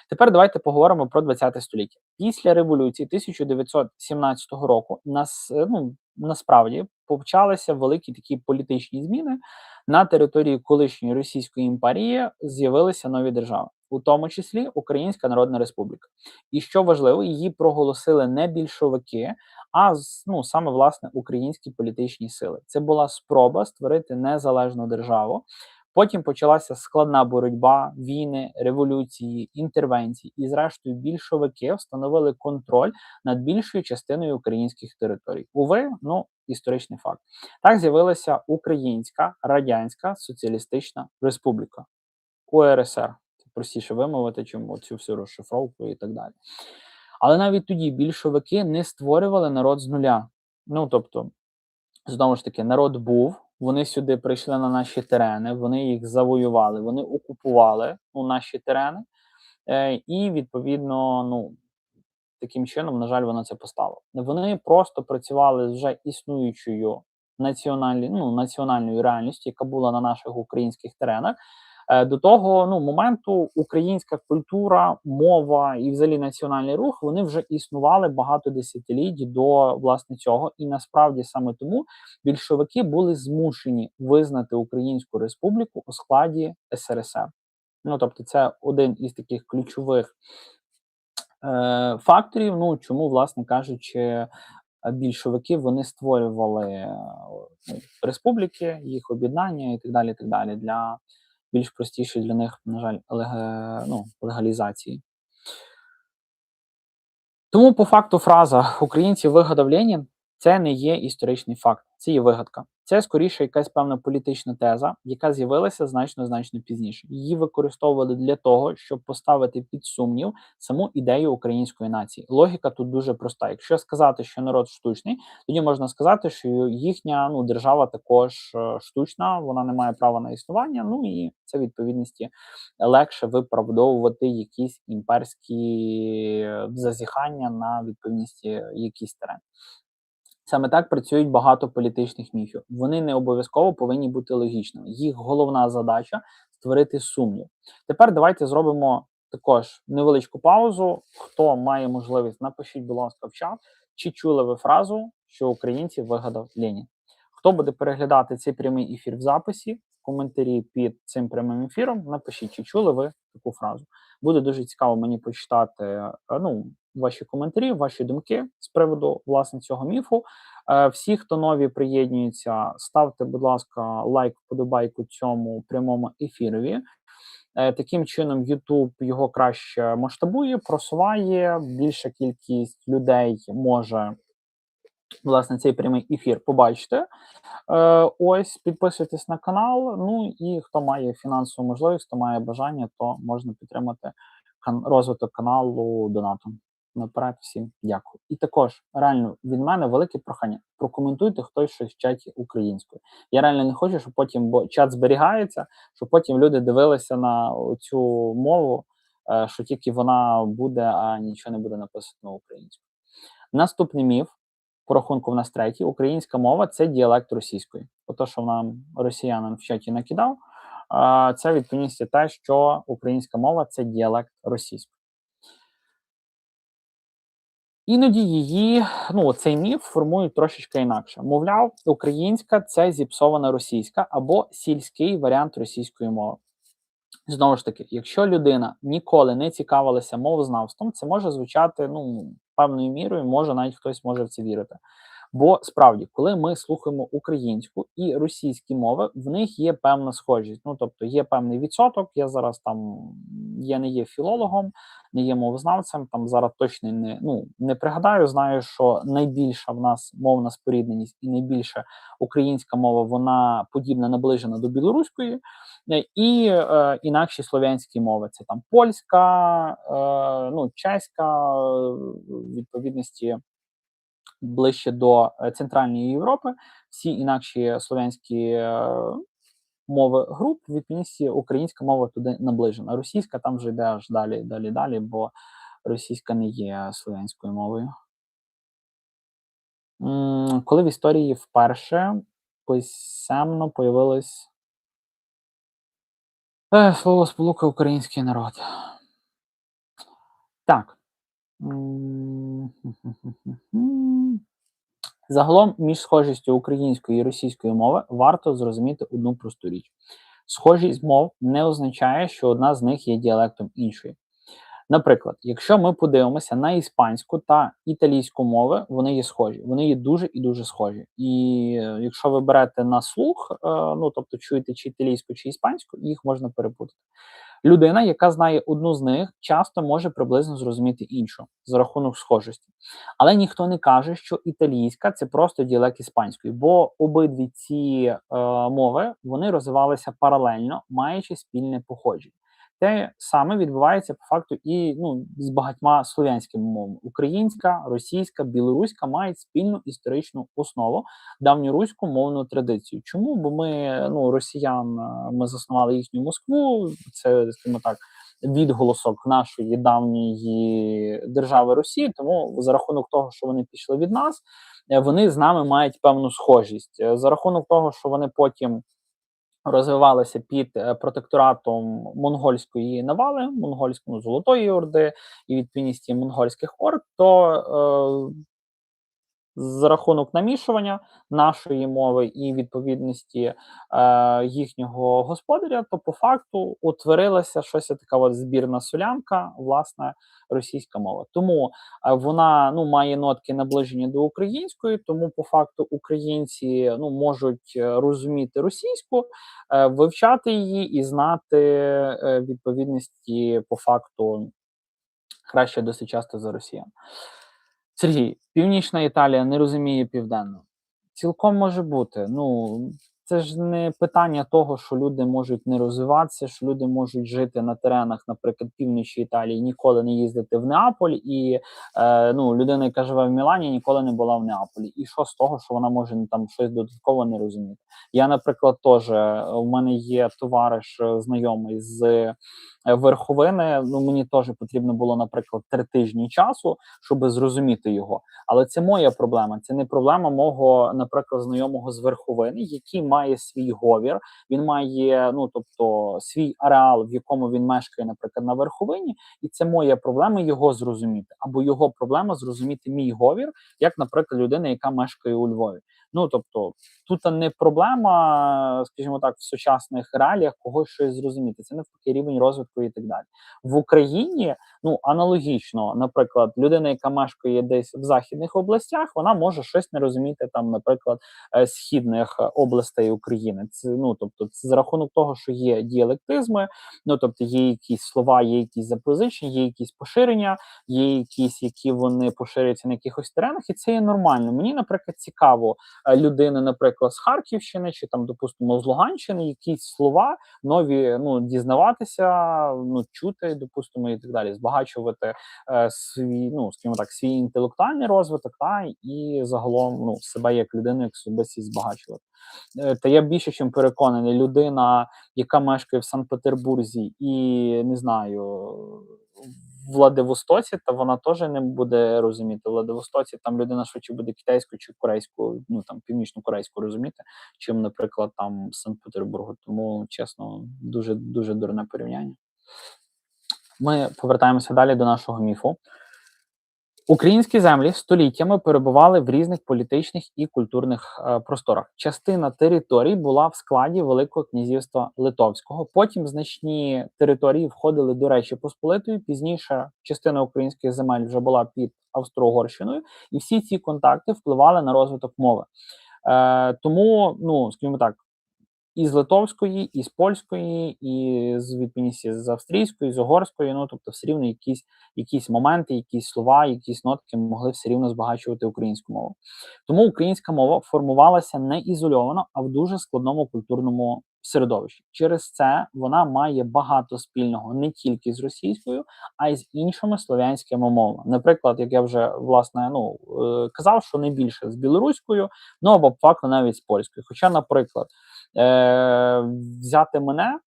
Тепер давайте поговоримо про 20 століття. Після революції 1917 року насправді почалися великі такі політичні зміни. На території колишньої Російської імперії з'явилися нові держави, у тому числі Українська Народна Республіка. І що важливо, її проголосили не більшовики, а саме власне українські політичні сили. Це була спроба створити незалежну державу. Потім почалася складна боротьба, війни, революції, інтервенції, і зрештою більшовики встановили контроль над більшою частиною українських територій. Уве, історичний факт. Так з'явилася Українська Радянська Соціалістична Республіка, УРСР. Це простіше вимовити, чим цю всю розшифровку і так далі. Але навіть тоді більшовики не створювали народ з нуля. Тобто, знову ж таки, народ був, вони сюди прийшли на наші терени, вони їх завоювали, вони окупували наші терени, і, відповідно, таким чином, на жаль, воно це постало. Вони просто працювали з вже існуючою національною реальністю, яка була на наших українських теренах. До того моменту українська культура, мова і взагалі національний рух, вони вже існували багато десятиліть до, власне, цього. І насправді саме тому більшовики були змушені визнати Українську Республіку у складі СРСР. Тобто це один із таких ключових факторів, чому, власне кажучи, більшовики вони створювали республіки, їх об'єднання і так далі, для більш простішої для них, на жаль, легалізації. Тому по факту фраза «українців вигадав Ленін» – це не є історичний факт, це є вигадка. Це, скоріше, якась певна політична теза, яка з'явилася значно пізніше. Її використовували для того, щоб поставити під сумнів саму ідею української нації. Логіка тут дуже проста. Якщо сказати, що народ штучний, тоді можна сказати, що їхня держава також штучна, вона не має права на існування, і це, відповідності, легше виправдовувати якісь імперські зазіхання на, відповідності, якісь терени. Саме так працюють багато політичних міфів. Вони не обов'язково повинні бути логічними. Їх головна задача – створити сумнів. Тепер давайте зробимо також невеличку паузу. Хто має можливість, напишіть, будь ласка, в чат, чи чули ви фразу, що українців вигадав Ленін. Хто буде переглядати цей прямий ефір в записі, в коментарі під цим прямим ефіром, напишіть, чи чули ви таку фразу. Буде дуже цікаво мені почитати, ваші коментарі, ваші думки з приводу, власне, цього міфу. Всі, хто нові приєднуються, ставте, будь ласка, лайк, вподобайку цьому прямому ефірові. Таким чином, YouTube його краще масштабує, просуває, більша кількість людей може, власне, цей прямий ефір побачити. Ось, підписуйтесь на канал. Ну і хто має фінансову можливість, хто має бажання, то можна підтримати розвиток каналу донатом. Наперед всім дякую. І також реально від мене велике прохання. Прокоментуйте хтось щось в чаті українською. Я реально не хочу, щоб потім, бо чат зберігається, щоб потім люди дивилися на цю мову, що тільки вона буде, а нічого не буде написано українською. Наступний міф. По рахунку в нас третій. Українська мова – це діалект російської. Ото, що нам росіянин в чаті накидав, це відповідність те, що українська мова – це діалект російської. Іноді її, цей міф формують трошечки інакше. Мовляв, українська – це зіпсована російська або сільський варіант російської мови. Знову ж таки, якщо людина ніколи не цікавилася мовознавством, це може звучати, певною мірою, навіть хтось може в це вірити. Бо справді, коли ми слухаємо українську і російські мови, в них є певна схожість. Тобто є певний відсоток. Я зараз не є філологом, не є мовознавцем, зараз точно не пригадаю. Знаю, що найбільша в нас мовна спорідненість і найбільша українська мова, вона подібна, наближена до білоруської, і інакші слов'янські мови. Це польська, чеська, відповідності ближче до Центральної Європи, всі інакші слов'янські мови груп, відповідності українська мова туди наближена. Російська там вже йде аж далі, бо російська не є слов'янською мовою. Коли в історії вперше писемно появилось слово сполука «український народ». Так. Загалом, між схожістю української і російської мови варто зрозуміти одну просту річ. Схожість мов не означає, що одна з них є діалектом іншої. Наприклад, якщо ми подивимося на іспанську та італійську мови, вони є схожі. Вони є дуже і дуже схожі. І якщо ви берете на слух, тобто чуєте чи італійську, чи іспанську, їх можна перепутати. Людина, яка знає одну з них, часто може приблизно зрозуміти іншу за рахунок схожості. Але ніхто не каже, що італійська – це просто діалект іспанської, бо обидві ці мови, вони розвивалися паралельно, маючи спільне походження. Те саме відбувається по факту і з багатьма слов'янськими мовами. Українська, російська, білоруська мають спільну історичну основу, давньоруську мовну традицію. Чому? Бо ми, росіян, ми заснували їхню Москву, це, скажімо так, відголосок нашої давньої держави Росії, тому за рахунок того, що вони пішли від нас, вони з нами мають певну схожість. За рахунок того, що вони потім розвивалися під протекторатом монгольської навали, Золотої Орди і відповідності монгольських орд, то за рахунок намішування нашої мови і відповідності їхнього господаря, то по факту утворилася щось така збірна солянка, власне, російська мова. Тому вона має нотки наближення до української, тому по факту українці можуть розуміти російську, вивчати її і знати відповідності по факту краще досить часто за росіян. Сергій, Північна Італія не розуміє Південну. Цілком може бути. Це ж не питання того, що люди можуть не розвиватися, що люди можуть жити на теренах, наприклад, півночі Італії, ніколи не їздити в Неаполь, і людина, яка живе в Мілані, ніколи не була в Неаполі. І що з того, що вона може щось додатково не розуміти? Я, наприклад, теж, у мене є товариш знайомий з Верховини, мені теж потрібно було, наприклад, 3 тижні часу, щоб зрозуміти його. Але це моя проблема, це не проблема мого, наприклад, знайомого з Верховини, який має свій говір, він має, свій ареал, в якому він мешкає, наприклад, на Верховині, і це моя проблема його зрозуміти. Або його проблема зрозуміти мій говір, як, наприклад, людина, яка мешкає у Львові. Ну, тобто, тут не проблема, скажімо так, в сучасних реаліях когось щось зрозуміти. Це навпаки рівень розвитку і так далі. В Україні, ну, аналогічно, наприклад, людина, яка мешкає десь в західних областях, вона може щось не розуміти там, наприклад, східних областей України. Це, ну, тобто, це за рахунок того, що є діалектизми, ну, тобто, є якісь слова, є якісь запозичення, є якісь поширення, є якісь, які вони поширюються на якихось теренах, і це є нормально. Мені, наприклад, цікаво людини, наприклад, з Харківщини чи там, допустимо, з Луганщини, якісь слова нові, ну, дізнаватися, ну, чути, допустимо, і так далі, збагачувати свій, ну, скажімо так, свій інтелектуальний розвиток, та і загалом, ну, себе як людину, як особистість збагачувати. Та я більше чим переконаний, людина, яка мешкає в Санкт-Петербурзі і не знаю, в Владивостоці, та вона теж не буде розуміти. В Владивостоці там людина швидше буде китайську чи корейську, ну там північно-корейську розуміти, чим, наприклад, там з Санкт-Петербургу. Тому, чесно, дуже дуже дурне порівняння. Ми повертаємося далі до нашого міфу. Українські землі століттями перебували в різних політичних і культурних просторах. Частина територій була в складі Великого князівства Литовського. Потім значні території входили до Речі Посполитої. Пізніше частина українських земель вже була під Австро-Угорщиною, і всі ці контакти впливали на розвиток мови. Тому, ну скажімо так, і з литовської, і з польської, і з відповідності з австрійської, з угорської, ну тобто все рівно якісь моменти, якісь слова, якісь нотки могли все рівно збагачувати українську мову. Тому українська мова формувалася не ізольовано, а в дуже складному культурному середовищі. Через це вона має багато спільного не тільки з російською, а й з іншими слов'янськими мовами. Наприклад, як я вже власне казав, що не більше з білоруською, ну або по факту навіть з польською. Хоча, наприклад, взяти мене,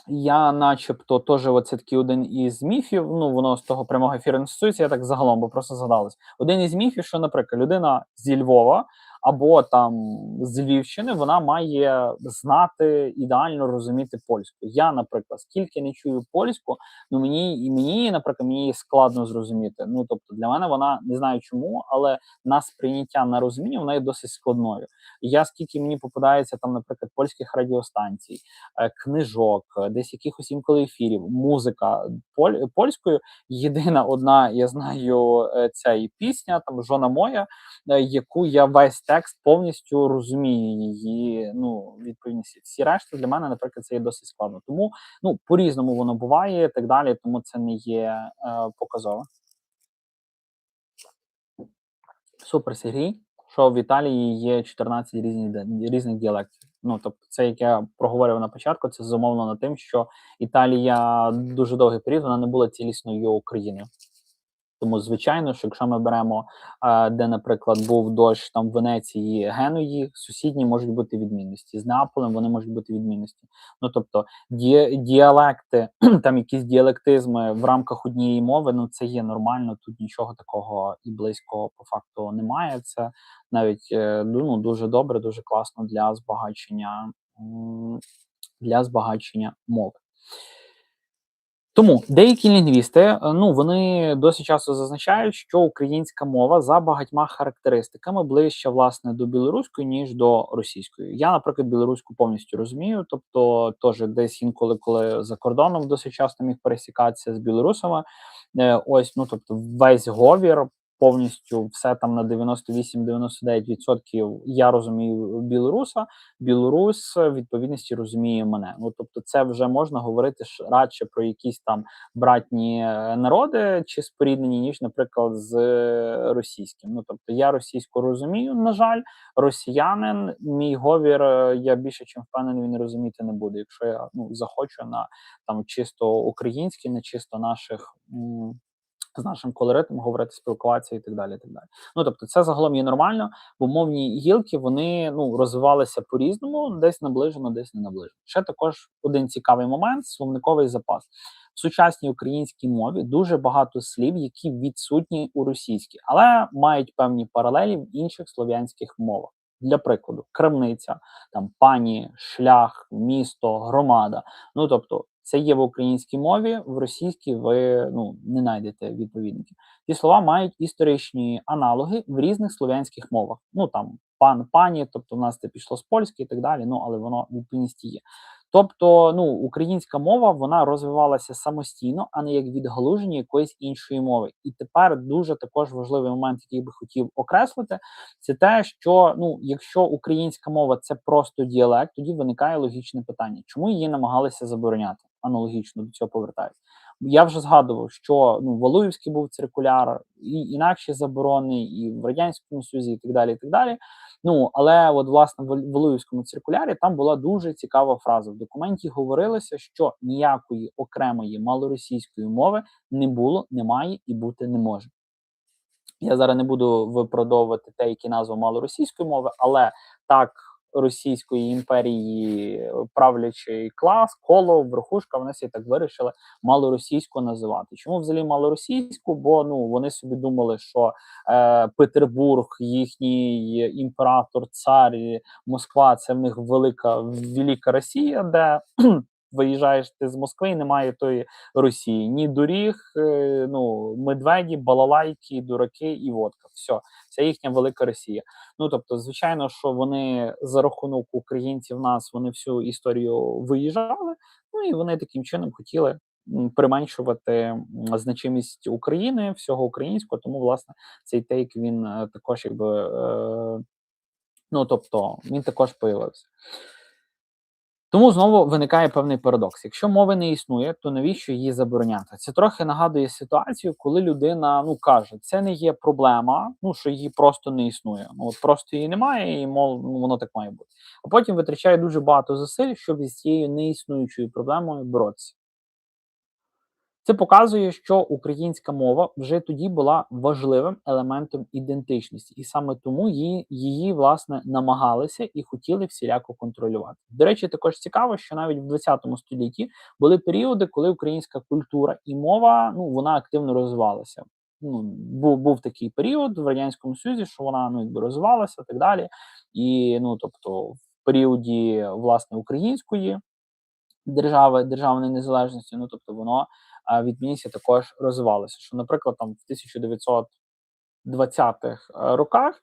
я начебто теж оце такий один із міфів, ну воно з того прямого ефіру не стосується, я так загалом, бо просто згадалось. Один із міфів, що, наприклад, людина зі Львова або там з Львівщини, вона має знати, ідеально розуміти польську. Я, наприклад, скільки не чую польську, ну мені, наприклад, мені її складно зрозуміти. Ну, тобто для мене вона, не знаю чому, але на сприйняття, на розуміння, вона є досить складною. Я скільки мені попадається там, наприклад, польських радіостанцій, книжок, десь якихось інколи ефірів, музика польською. Єдина одна, я знаю, ця і пісня, там «Жона моя», яку я весь текст повністю розумію її, ну, відповідність. Всі решти для мене, наприклад, це є досить складно. Тому, ну, по-різному воно буває і так далі, тому це не є показово. Супер, Сергій, що в Італії є 14 різних діалектів. Ну, тобто, це, як я проговорив на початку, це зумовлено тим, що Італія дуже довгий період вона не була цілісною Україною. Тому, звичайно, що якщо ми беремо, де, наприклад, був дощ там в Венеції, Генуї, сусідні можуть бути відмінності. З Неаполем вони можуть бути відмінності. Ну, тобто, діалекти, там якісь діалектизми в рамках однієї мови, ну, це є нормально, тут нічого такого і близького по факту немає. Це навіть, ну, дуже добре, дуже класно для збагачення мови. Тому деякі лінгвісти, ну, вони досить часто зазначають, що українська мова за багатьма характеристиками ближче, власне, до білоруської, ніж до російської. Я, наприклад, білоруську повністю розумію, тобто теж десь інколи, коли за кордоном досить часто міг пересікатися з білорусами, ось, ну, тобто весь говір, повністю все там на 98-99% я розумію білоруса, білорус в відповідності розуміє мене. Ну, тобто це вже можна говорити радше про якісь там братні народи чи споріднені, ніж, наприклад, з російським. Ну, тобто я російську розумію, на жаль, росіянин, мій говір, я більше чим впевнений, він розуміти не буде, якщо я, ну, захочу на там чисто український, на чисто наших з нашим колоритом говорити, спілкуватися і так далі, і так далі. Ну, тобто це загалом є нормально, бо мовні гілки, вони, ну, розвивалися по-різному, десь наближено, десь не наближено. Ще також один цікавий момент – словниковий запас. В сучасній українській мові дуже багато слів, які відсутні у російській, але мають певні паралелі в інших слов'янських мовах. Для прикладу, крамниця, там пані, шлях, місто, громада. Ну, тобто, це є в українській мові, в російській ви, ну, не знайдете відповідників. Ці слова мають історичні аналоги в різних слов'янських мовах. Ну, там, пан, пані, тобто в нас це пішло з польської і так далі, ну, але воно в відповідності є. Тобто, ну, українська мова, вона розвивалася самостійно, а не як відгалуження якоїсь іншої мови. І тепер дуже також важливий момент, який би хотів окреслити, це те, що, ну, якщо українська мова – це просто діалект, тоді виникає логічне питання: чому її намагалися забороняти? Аналогічно до цього повертаюся. Я вже згадував, що, ну, Валуївський був циркуляр, і інакші заборони, і в Радянському Союзі, і так далі, і так далі. Ну, але от, власне, в Валуївському циркулярі там була дуже цікава фраза. В документі говорилося, що ніякої окремої малоросійської мови не було, немає і бути не може. Я зараз не буду виправдовувати те, які назви мали російської мови, але так Російської імперії правлячий клас, коло, верхушка, вони всі так вирішили малоросійську називати. Чому взагалі малоросійську? Бо ну вони собі думали, що Петербург, їхній імператор, цар, Москва це в них велика Росія, де виїжджаєш ти з Москви, і немає тої Росії. Ні доріг, ну, медведі, балалайки, дураки і водка. Все, це їхня велика Росія. Ну, тобто, звичайно, що вони за рахунок українців нас, вони всю історію виїжджали, ну і вони таким чином хотіли применшувати значимість України, всього українського, тому, власне, цей тейк, він також, якби, ну, тобто, він також появився. Тому знову виникає певний парадокс. Якщо мови не існує, то навіщо її забороняти? Це трохи нагадує ситуацію, коли людина, ну, каже, це не є проблема, ну, що її просто не існує. Ну, от просто її немає, і, мов, ну, воно так має бути. А потім витрачає дуже багато зусиль, щоб із цією неіснуючою проблемою боротися. Це показує, що українська мова вже тоді була важливим елементом ідентичності, і саме тому її власне намагалися і хотіли всіляко контролювати. До речі, також цікаво, що навіть в 20 столітті були періоди, коли українська культура і мова, ну, вона активно розвивалася. Ну, був такий період в Радянському Союзі, що вона, ну, якби розвивалася і так далі. І, ну, тобто, в періоді власне української державної незалежності, ну, тобто воно відмінність також розвивалося. Що, наприклад, там в 1920-х роках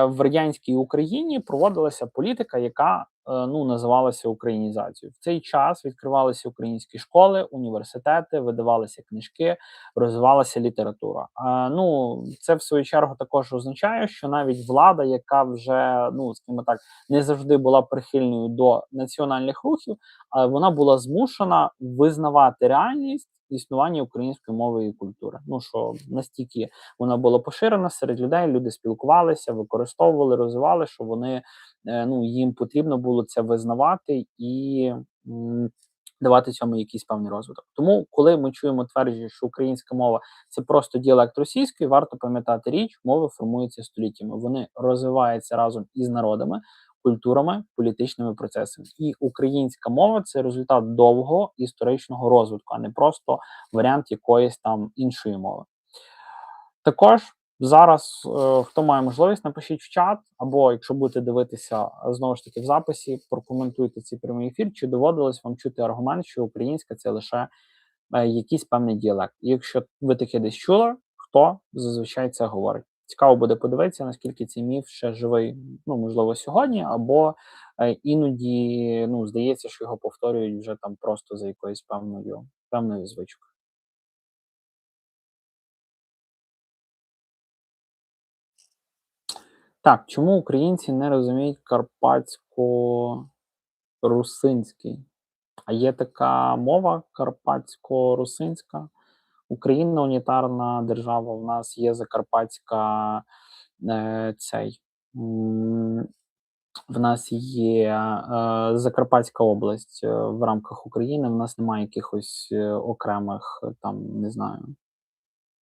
в радянській Україні проводилася політика, яка ну, називалася українізацією. В цей час відкривалися українські школи, університети, видавалися книжки, розвивалася література. Ну, це в свою чергу також означає, що навіть влада, яка вже, ну, скажімо так, не завжди була прихильною до національних рухів, але вона була змушена визнавати реальність існування української мови і культури. Ну, що настільки вона була поширена серед людей, люди спілкувалися, використовували, розвивали, що вони, ну, їм потрібно було це визнавати і давати цьому якийсь певний розвиток. Тому, коли ми чуємо твердження, що українська мова – це просто діалект російської, варто пам'ятати річ, мови формуються століттями. Вони розвиваються разом із народами, культурами, політичними процесами. І українська мова – це результат довгого історичного розвитку, а не просто варіант якоїсь там іншої мови. Також зараз, хто має можливість, напишіть в чат, або якщо будете дивитися, знову ж таки, в записі, прокоментуйте цей прямий ефір, чи доводилось вам чути аргумент, що українська – це лише якийсь певний діалект. І якщо ви таке десь чули, хто зазвичай це говорить. Цікаво буде подивитися, наскільки цей міф ще живий, ну, можливо, сьогодні, або іноді, ну, здається, що його повторюють вже там просто за якоюсь певною звичкою. Так, чому українці не розуміють карпатсько-русинський? А є така мова карпатсько-русинська? Україна унітарна держава, у нас є Закарпатська, цей, в нас є Закарпатська область в рамках України, в нас немає якихось окремих, там, не знаю,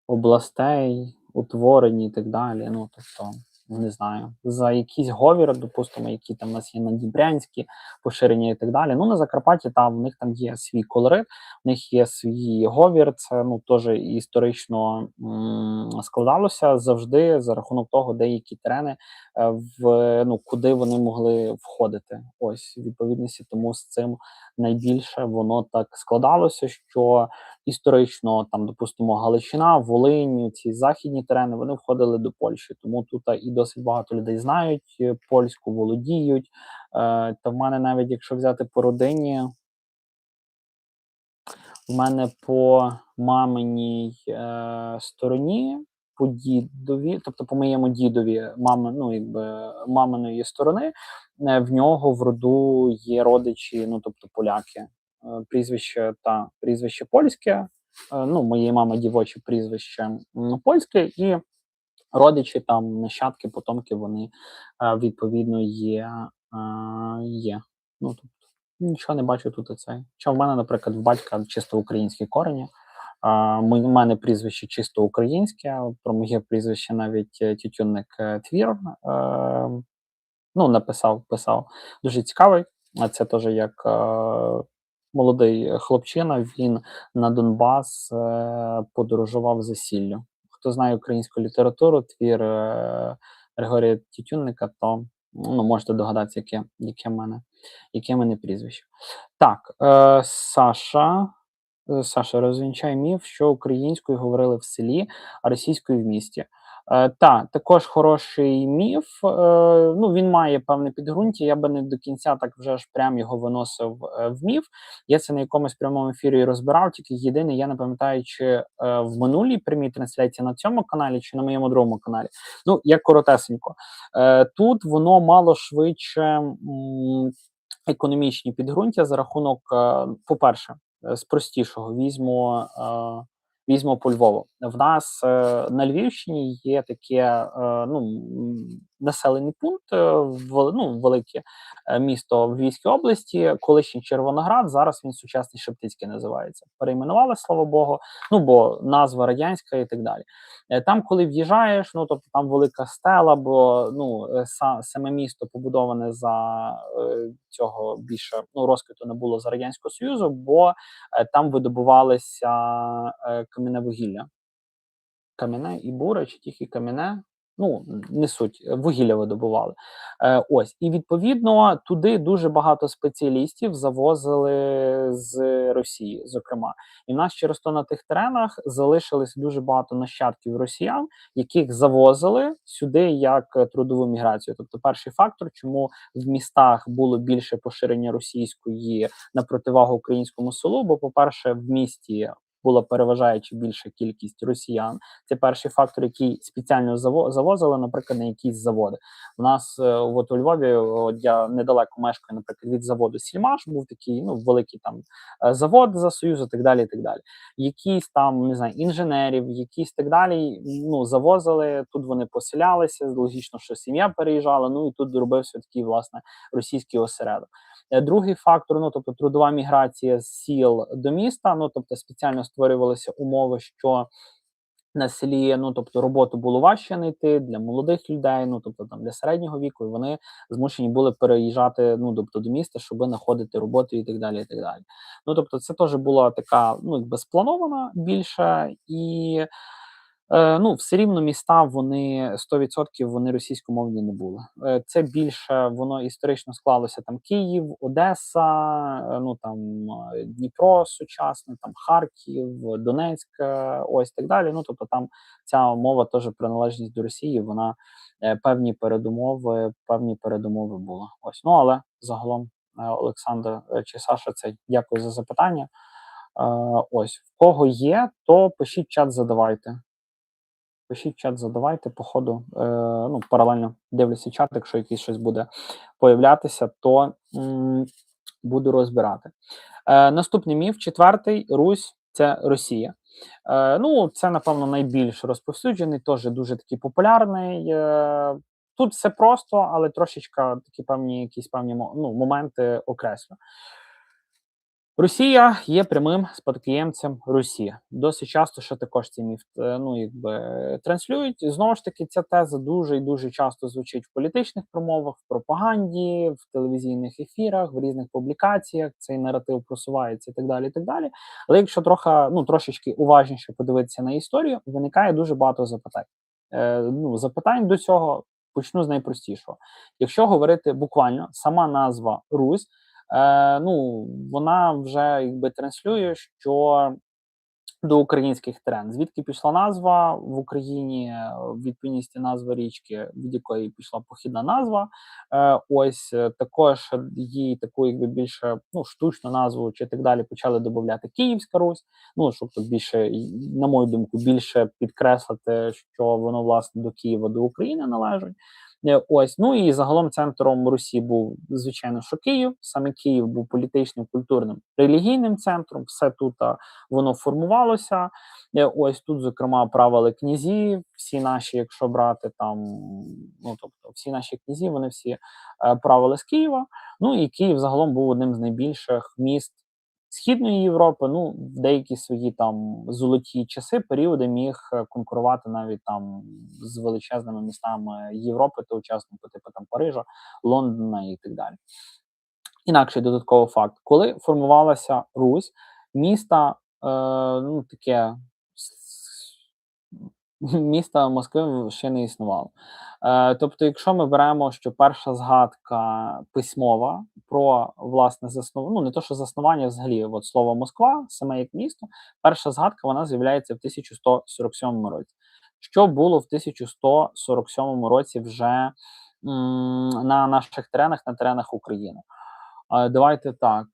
областей, утворень і так далі. Ну, тобто, не знаю, за якийсь говір, допустимо, які там у нас є надніпрянські поширення і так далі. Ну, на Закарпатті там в них там є свій колорит, в них є свій говір. Це, ну, теж історично складалося завжди за рахунок того, деякі терени ну, куди вони могли входити. Ось, в відповідності тому з цим найбільше воно так складалося, що історично, там, допустимо, Галичина, Волинь, ці західні терени, вони входили до Польщі. Тому тут і досить багато людей знають польську, володіють. Та в мене навіть, якщо взяти по родині, в мене по маминій стороні, по дідові, тобто по моєму дідові, ну, якби маминої сторони, в нього в роду є родичі, ну, тобто поляки. Прізвище польське, ну, моєї мами дівоче прізвище польське, і родичі, там, нащадки, потомки, вони відповідно є. Ну, тобто, нічого не бачу тут оцей. Що в мене, наприклад, в батька чисто українські корені. У мене прізвище чисто українське, про моє прізвище навіть Тютюнник твір. Ну, писав. Дуже цікавий. А це теж як молодий хлопчина, він на Донбас подорожував за сіллю. Хто знає українську літературу, твір Григорія Тютюнника, то ну, можете догадатися, яке в мене прізвище. Так, Саша, розвінчай міф, що українською говорили в селі, а російською в місті. Також хороший міф. Ну, він має певне підґрунтя. Я би не до кінця так вже ж прям його виносив в міф. Я це на якомусь прямому ефірі розбирав, тільки єдине, я не пам'ятаю, чи в минулій прямій трансляції на цьому каналі, чи на моєму другому каналі. Ну, як коротесенько. Тут воно мало швидше економічні підґрунтя за рахунок, по-перше, з простішого візьмо по Львову. В нас на Львівщині є таке ну, населений пункт, велике місто в Львівській області, колишній Червоноград, зараз він сучасний Шептицький називається. Перейменували, слава Богу, ну бо назва радянська і так далі. Там, коли в'їжджаєш, ну тобто там велика стела, бо ну саме місто побудоване за цього більше розквіту не було за Радянського Союзу, бо там видобувалися кам'яне вугілля. Кам'яне і буре, чи тільки кам'яне, ну, не суть, вугілля видобували. Ось, і відповідно туди дуже багато спеціалістів завозили з Росії, зокрема. І в нас через то на тих теренах залишилось дуже багато нащадків росіян, яких завозили сюди як трудову міграцію. Тобто перший фактор, чому в містах було більше поширення російської на противагу українському селу, бо, по-перше, в місті була переважаючи більша кількість росіян. Це перший фактор, який спеціально завозили, наприклад, на якісь заводи. У нас от у Львові, я недалеко мешкаю, наприклад, від заводу Сільмаш, був такий, ну, великий там завод за Союзу, так далі, і так далі. Якісь там, не знаю, інженерів, якісь так далі, ну, завозили, тут вони поселялися, логічно, що сім'я переїжджала, ну, і тут робився такий, власне, російський осередок. Другий фактор, ну, тобто трудова міграція з сіл до міста, ну, тобто спеціально створювалися умови, що на селі, ну, тобто роботу було важче знайти для молодих людей, ну, тобто там для середнього віку, і вони змушені були переїжджати, ну, тобто до міста, щоб знаходити роботу і так далі, і так далі. Ну, тобто це теж була така, ну, якби спланована більше, і ну, все рівно міста, вони 100% вони російськомовні не були. Це більше воно історично склалося там Київ, Одеса, ну там Дніпро сучасний, там Харків, Донецьк, ось так далі. Ну, тобто там ця мова теж приналежність до Росії, вона певні передумови була. Ось, ну, але загалом, Олександр чи Саша, це дякую за запитання. Ось, в кого є, то пишіть чат, задавайте. Пишіть чат, задавайте, по ходу, ну, паралельно дивлюся чат, якщо якийсь щось буде появлятися, то буду розбирати. Наступний міф, четвертий, Русь – це Росія. Ну, це, напевно, найбільш розповсюджений, теж дуже такий популярний. Тут все просто, але трошечки такі якісь певні моменти окреслю. Росія є прямим спадкоємцем Русі. Досить часто, що також ці міф, ну, якби транслюють. Знову ж таки, ця теза дуже і дуже часто звучить в політичних промовах, в пропаганді, в телевізійних ефірах, в різних публікаціях. Цей наратив просувається і так далі, і так далі. Але якщо трошечки уважніше подивитися на історію, виникає дуже багато запитань. Запитань до цього почну з найпростішого. Якщо говорити буквально, сама назва Русь, ну, вона вже якби транслює, що до українських терен. Звідки пішла назва в Україні, в відповідності назви річки, від якої пішла похідна назва. Також їй таку якби більше ну, штучну назву чи так далі почали додати Київська Русь. Ну, щоб тут більше, на мою думку, більше підкреслити, що воно власне до Києва, до України належить. Ну і загалом центром Русі був, звичайно, що Київ. Саме Київ був політичним, культурним, релігійним центром. Все тут воно формувалося. Ось тут, зокрема, правили князі. Всі наші, якщо брати там, ну тобто, всі наші князі, вони всі правили з Києва. Ну і Київ загалом був одним з найбільших міст Східної Європи. Ну, в деякі свої там золоті часи, періоди міг конкурувати навіть там з величезними містами Європи тогочасно, типу там Парижа, Лондона і так далі. Інакший додатковий факт: коли формувалася Русь, міста, ну таке міста Москви ще не існувало. Тобто, якщо ми беремо, що перша згадка письмова про власне заснування, ну не то, що заснування взагалі, от слово Москва, саме як місто, перша згадка вона з'являється в 1147 році. Що було в 1147 році вже на наших теренах, на теренах України? Давайте так.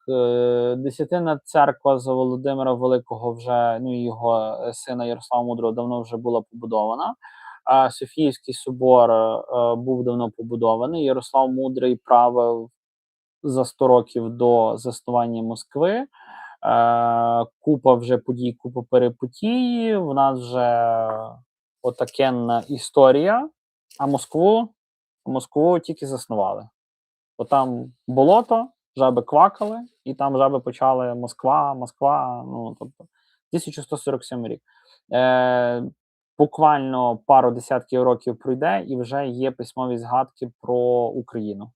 Десятина церква за Володимира Великого вже, ну і його сина Ярослава Мудрого давно вже була побудована. Софіївський собор був давно побудований. Ярослав Мудрий правив за 100 років до заснування Москви. Купа вже подій, купа перипетій. В нас вже отакенна історія, а Москву тільки заснували. Бо там болото, жаби квакали, і там жаби почали Москва, ну, тобто, 1147 рік. Буквально пару десятків років пройде, і вже є письмові згадки про Україну.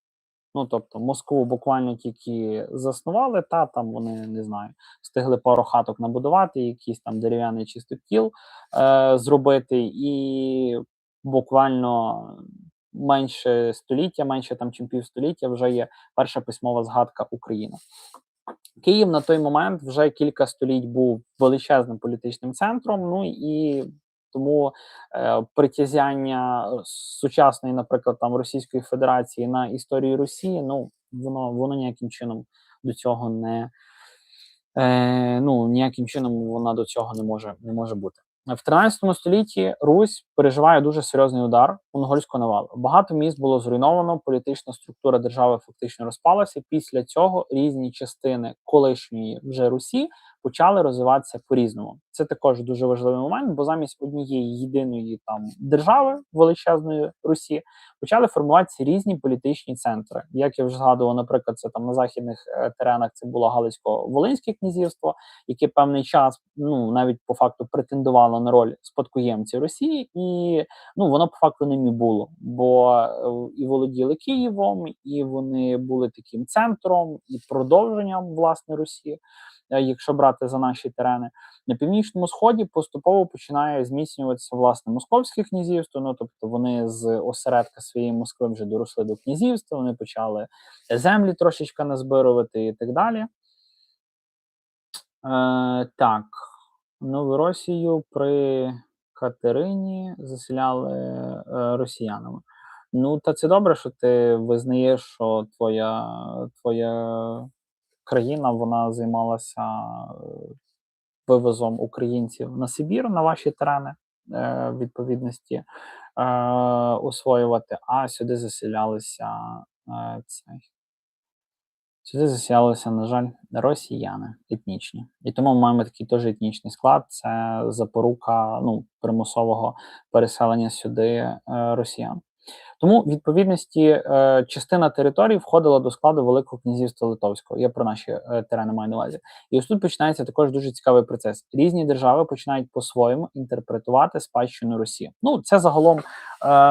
Ну, тобто, Москву буквально тільки заснували, та там вони, не знаю, встигли пару хаток набудувати, якийсь там дерев'яний чистокіл зробити, і буквально менше століття, менше там чим півстоліття вже є перша письмова згадка України. Київ на той момент вже кілька століть був величезним політичним центром, ну і тому притязяння сучасної, наприклад, там Російської Федерації на історію Росії, ну воно ніяким чином до цього ніяким чином вона до цього не може бути. В 13 столітті Русь переживає дуже серйозний удар монгольського навалу. Багато міст було зруйновано, політична структура держави фактично розпалася. Після цього різні частини колишньої вже Русі почали розвиватися по-різному. Це також дуже важливий момент, бо замість однієї єдиної там держави величезної Русі почали формуватися різні політичні центри. Як я вже згадував, наприклад, це там на західних теренах це було Галицько-Волинське князівство, яке певний час, ну навіть по факту претендувало на роль спадкоємців Росії, і ну воно по факту ним і було, бо і володіли Києвом, і вони були таким центром і продовженням власне Росії. Якщо брати за наші терени, на північному сході поступово починає зміцнюватися власне московське князівство. Ну тобто вони з осередка своєї Москви вже доросли до князівства, вони почали землі трошечки назбирувати і так далі. Так, Новоросію при Катерині заселяли росіянами. Ну, та це добре, що ти визнаєш, що твоя країна, вона займалася вивозом українців на Сибір, на ваші терени, відповідності освоювати, а сюди заселялися на жаль, росіяни етнічні. І тому ми маємо такий теж етнічний склад, це запорука примусового переселення сюди росіян. Тому, в відповідності, частина територій входила до складу Великого князівства Литовського. Я про наші терени маю на увазі. І ось тут починається також дуже цікавий процес. Різні держави починають по-своєму інтерпретувати спадщину Росії. Ну, це загалом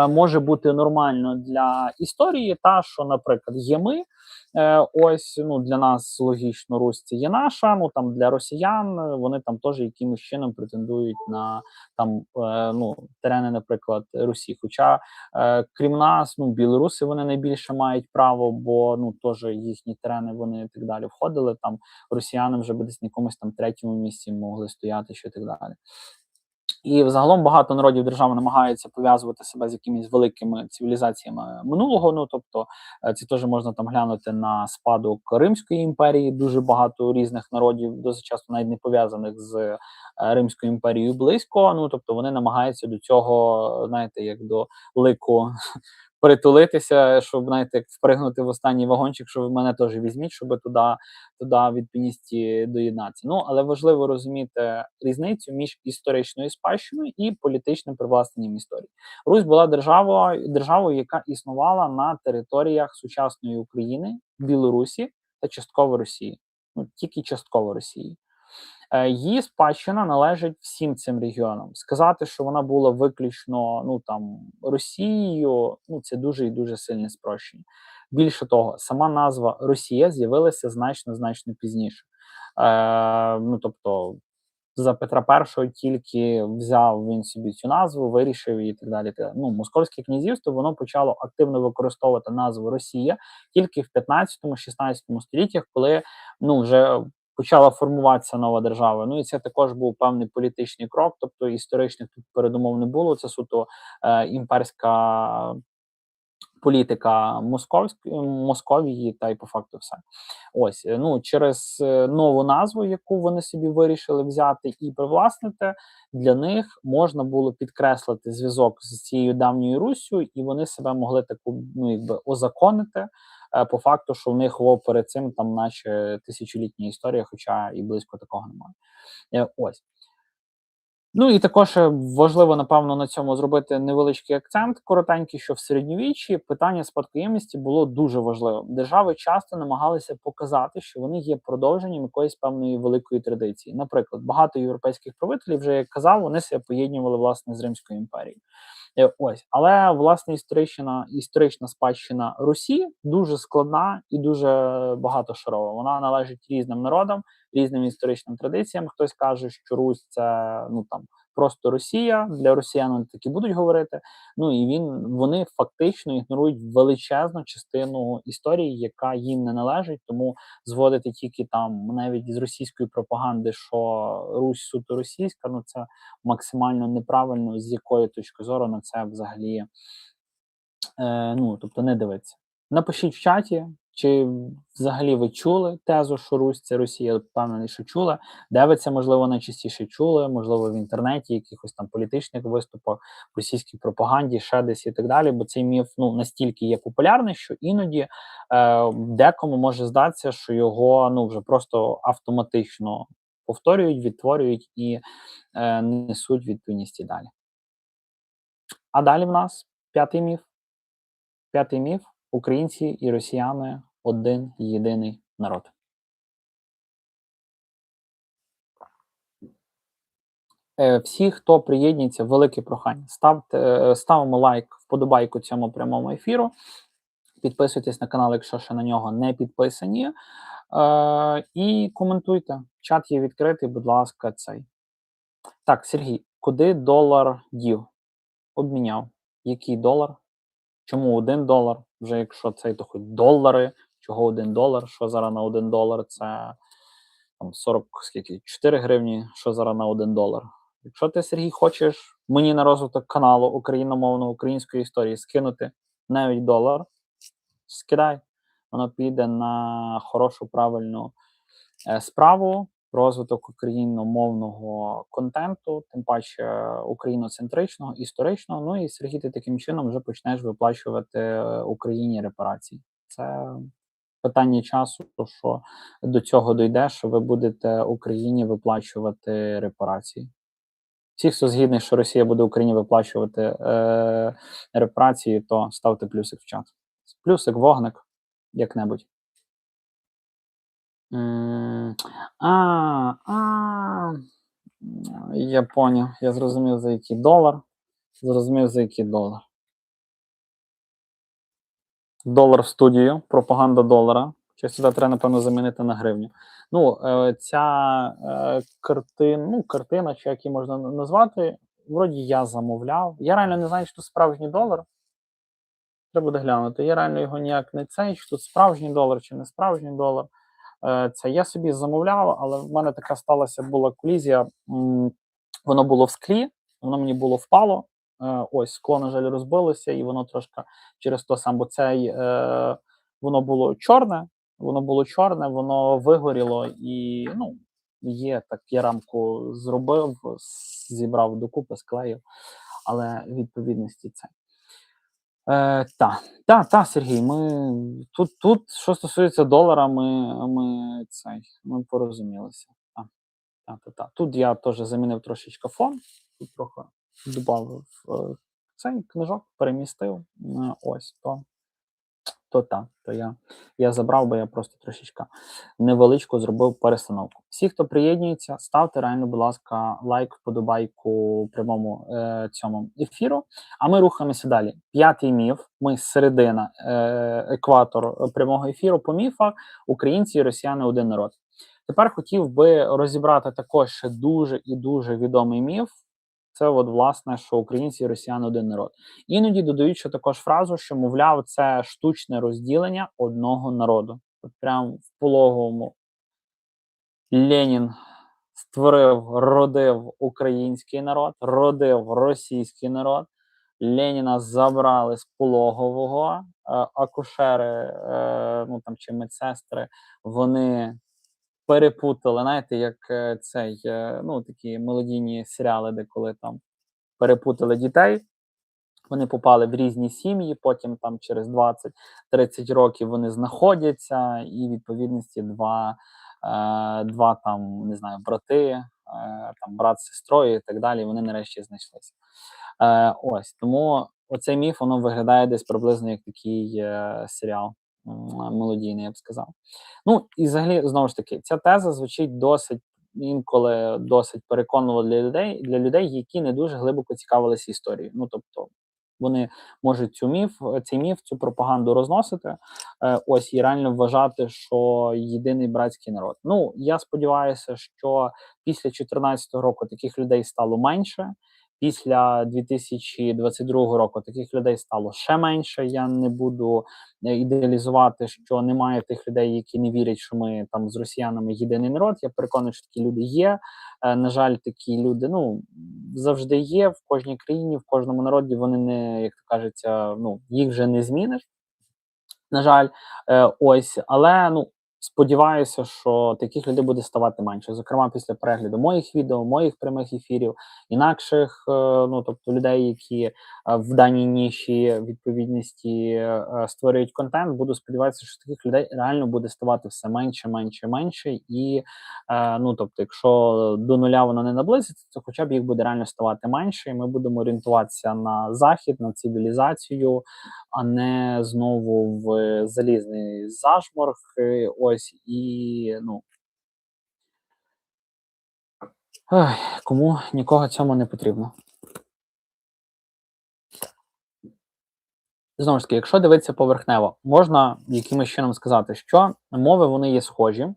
може бути нормально для історії, та, що, наприклад, є ми, ось, для нас логічно Русь це є наша, там для росіян вони там теж якимось чином претендують на там, терени, наприклад, Русі. Хоча, крім Крім нас, ну, білоруси, вони найбільше мають право, бо, ну, теж їхні терени, вони і так далі входили, там росіяни вже би десь на якомусь там третьому місці могли стояти, що і так далі. І взагалом багато народів держави намагаються пов'язувати себе з якимись великими цивілізаціями минулого. Ну тобто, це теж можна там глянути на спадок Римської імперії. Дуже багато різних народів, досить часто навіть не пов'язаних з Римською імперією близько. Ну тобто вони намагаються до цього, знаєте, як до лику притулитися, щоб, знаєте, як впригнути в останній вагончик, що ви мене теж візьміть, щоб туди від піністі доєднатися. Ну, але важливо розуміти різницю між історичною спадщиною і політичним привласненням історії. Русь була державою, яка існувала на територіях сучасної України, Білорусі та частково Росії. Ну, тільки частково Росії. Її спадщина належить всім цим регіонам. Сказати, що вона була виключно, ну там Росією, ну це дуже і дуже сильне спрощення. Більше того, сама назва Росія з'явилася значно пізніше. Ну тобто за Петра І тільки взяв він собі цю назву, вирішив і так далі. Ну, Московське князівство воно почало активно використовувати назву Росія тільки в 15-16 століттях, коли ну вже почала формуватися нова держава. Ну і це також був певний політичний крок, тобто історичних тут передумов не було. Це суто імперська політика Московії, та й по факту все. Ось, ну, через нову назву, яку вони собі вирішили взяти і привласнити, для них можна було підкреслити зв'язок з цією давньою Руссю, і вони себе могли таку, ну, якби озаконити, по факту, що в них перед цим там наче тисячолітня історія, хоча і близько такого немає. Ось. Ну і також важливо, напевно, на цьому зробити невеличкий акцент, коротенький, що в середньовіччі питання спадкоємності було дуже важливим. Держави часто намагалися показати, що вони є продовженням якоїсь певної великої традиції. Наприклад, багато європейських правителів, вже як казав, вони себе поєднували власне з Римською імперією. Ось, але власне історична спадщина Русі дуже складна і дуже багатошарова. Вона належить різним народам, різним історичним традиціям. Хтось каже, що Русь це ну там просто Росія, для росіян вони так і будуть говорити. Ну і вони фактично ігнорують величезну частину історії, яка їм не належить. Тому зводити тільки там навіть з російської пропаганди, що Русь суто російська, ну це максимально неправильно, з якої точки зору на це взагалі ну тобто не дивиться. Напишіть в чаті, чи взагалі ви чули тезу, що Русь це Росія, впевнений, що чули. Де ви це, можливо, найчастіше чули, можливо, в інтернеті, якихось там політичних виступах, російській пропаганді, ще десь і так далі, бо цей міф ну настільки є популярний, що іноді декому може здатися, що його ну вже просто автоматично повторюють, відтворюють і несуть відповідність і далі. А далі в нас п'ятий міф. П'ятий міф – українці і росіяни – один єдиний народ. Всі, хто приєднується, велике прохання. Ставимо лайк, вподобайку цьому прямому ефіру. Підписуйтесь на канал, якщо ще на нього не підписані. І коментуйте. Чат є відкритий, будь ласка, цей. Так, Сергій, куди долар дів? Обміняв. Який долар? Чому $1? Вже якщо це, то хоч долари. Чого $1? Що зараз на $1? Це там 4 гривні, що зараз на $1. Якщо ти, Сергій, хочеш мені на розвиток каналу україномовного, української історії скинути навіть долар, скидай. Воно піде на хорошу, правильну справу, розвиток україномовного контенту, тим паче україноцентричного, історичного. Ну і, Сергій, ти таким чином вже почнеш виплачувати Україні репарації. Це питання часу, що до цього дійде, що ви будете Україні виплачувати репарації. Всі, хто згідний, що Росія буде Україні виплачувати репарації, то ставте плюсик в чат. Плюсик, вогник, як-небудь. Я поняв. Я зрозумів, за який долар. Долар в студію, пропаганда долара. Чи сюди треба, напевно, замінити на гривню. Ну, ця картина, чи як її можна назвати, вроді я замовляв. Я реально не знаю, що це справжній долар. Треба буде глянути. Я реально його ніяк не цей, чи тут справжній долар, чи не справжній долар. Це я собі замовляв, але в мене така сталася була колізія. Воно було в склі, воно мені було впало. Ось скло, на жаль, розбилося, і воно трошки через то сам, бо цей воно було чорне, воно вигоріло і ну, є так, я рамку зробив, зібрав докупи, склеїв, але відповідності це. Та, Сергій, ми тут, що стосується долара, ми порозумілися. Та. Тут я теж замінив трошечки фон, тут трохи додав цей книжок, перемістив. Ось то я забрав, бо я просто трошечки невеличку зробив перестановку. Всі, хто приєднується, ставте реально, будь ласка, лайк, вподобайку прямому цьому ефіру. А ми рухаємося далі. 5-й міф. Ми середина, екватор прямого ефіру по міфах. Українці і росіяни один народ. Тепер хотів би розібрати також ще дуже і дуже відомий міф. Це от, власне, що українці і росіяни один народ. Іноді додають ще також фразу, що, мовляв, це штучне розділення одного народу. От прям в пологовому Ленін родив український народ, родив російський народ. Леніна забрали з пологового, акушери, ну там чи медсестри, вони перепутали, знаєте, як ну, такі мелодійні серіали, де коли там перепутали дітей, вони попали в різні сім'ї, потім там через 20-30 років вони знаходяться, і відповідності два там, не знаю, брати, там брат з сестрою і так далі, вони нарешті знайшлися. Ось, тому оцей міф, воно виглядає десь приблизно як такий серіал мелодійний, я б сказав. Ну, і взагалі, знову ж таки, ця теза звучить інколи досить переконливо для людей, які не дуже глибоко цікавилися історією. Ну, тобто, вони можуть цей міф, цю пропаганду розносити, ось, і реально вважати, що єдиний братський народ. Ну, я сподіваюся, що після 2014 року таких людей стало менше, після 2022 року таких людей стало ще менше. Я не буду ідеалізувати, що немає тих людей, які не вірять, що ми там з росіянами єдиний народ. Я переконаний, що такі люди є. На жаль, такі люди, ну, завжди є в кожній країні, в кожному народі. Вони не, як то кажеться, ну, їх вже не зміниш. На жаль, ось, але ну. Сподіваюся, що таких людей буде ставати менше. Зокрема, після перегляду моїх відео, моїх прямих ефірів, інакших, ну тобто людей, які в даній ніші відповідності створюють контент. Буду сподіватися, що таких людей реально буде ставати все менше. І ну тобто, якщо до нуля воно не наблизиться, то хоча б їх буде реально ставати менше, і ми будемо орієнтуватися на захід, на цивілізацію, а не знову в залізний зашморг. Ось, і ну кому нікого цьому не потрібно. Знову ж таки, якщо дивитися поверхнево, можна якимось чином сказати, що мови вони є схожі,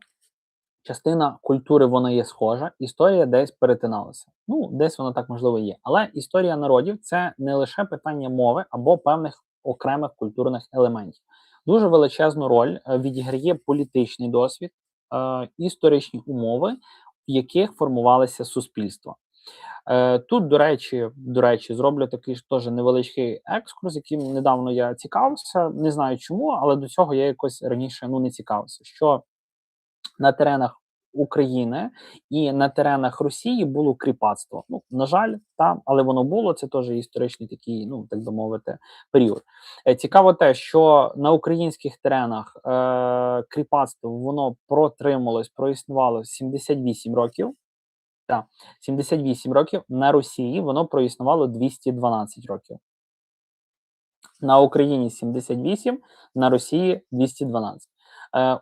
частина культури вона є схожа, історія десь перетиналася. Ну, десь воно так можливо є. Але історія народів це не лише питання мови або певних окремих культурних елементів. Дуже величезну роль відіграє політичний досвід, історичні умови, в яких формувалися суспільства. Тут, до речі, зроблю такий ж теж невеличкий екскурс, яким недавно я цікавився. Не знаю чому, але до цього я якось раніше не цікавився. Що на теренах України і на теренах Росії було кріпацтво. Ну, на жаль, там, але воно було, це теж історичний такий, ну, так би мовити, період. Цікаво те, що на українських теренах кріпацтво, воно проіснувало 78 років. Так, 78 років. На Росії воно проіснувало 212 років. На Україні 78, на Росії 212.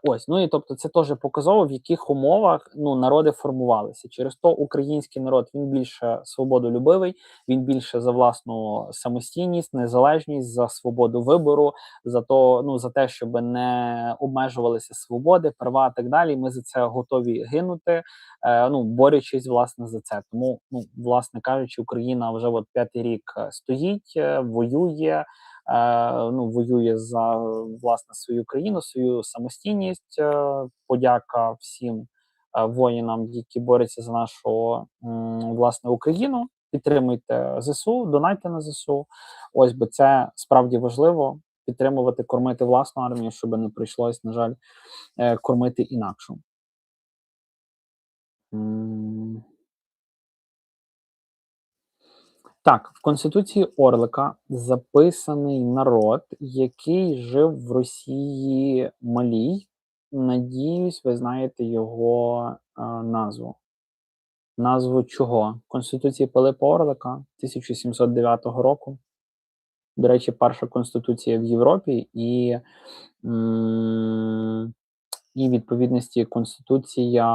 Ось, ну і тобто це теж показово, в яких умовах ну, народи формувалися. Через то український народ, він більше свободолюбивий, він більше за власну самостійність, незалежність, за свободу вибору, за те, щоб не обмежувалися свободи, права і так далі. Ми за це готові гинути, ну, борючись, власне, за це. Тому, ну, власне кажучи, Україна вже от 5-й рік стоїть, воює, ну, воює за, власне, свою країну, свою самостійність. Подяка всім воїнам, які борються за нашу, власне, Україну. Підтримуйте ЗСУ, донайте на ЗСУ. Ось, бо це справді важливо підтримувати, кормити власну армію, щоб не прийшлось, на жаль, кормити інакшу. М. Так, в Конституції Орлика записаний народ, який жив в Росії Малій. Надіюсь, ви знаєте його, назву. Назву чого? Конституції Пилипа Орлика 1709 року. До речі, перша конституція в Європі м, і відповідності конституція,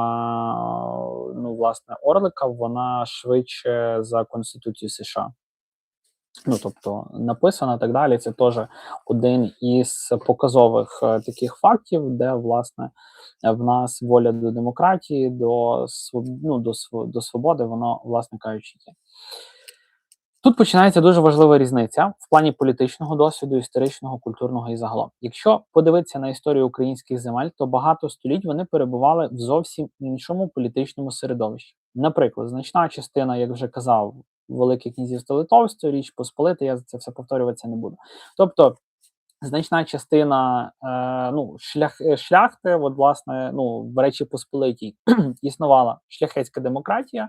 ну, власне, Орлика, вона швидше за Конституцію США. Ну, тобто написано так далі. Це теж один із показових таких фактів, де, власне, в нас воля до демократії, ну, до свободи, воно, власне кажучи, є. Тут починається дуже важлива різниця в плані політичного досвіду, історичного, культурного і загалом. Якщо подивитися на історію українських земель, то багато століть вони перебували в зовсім іншому політичному середовищі. Наприклад, значна частина, як вже казав, Велике князівство Литовське, Річ Посполита, я це все повторюватися не буду. Тобто значна частина ну, шляхти, от, власне, ну, в Речі Посполитій існувала шляхетська демократія,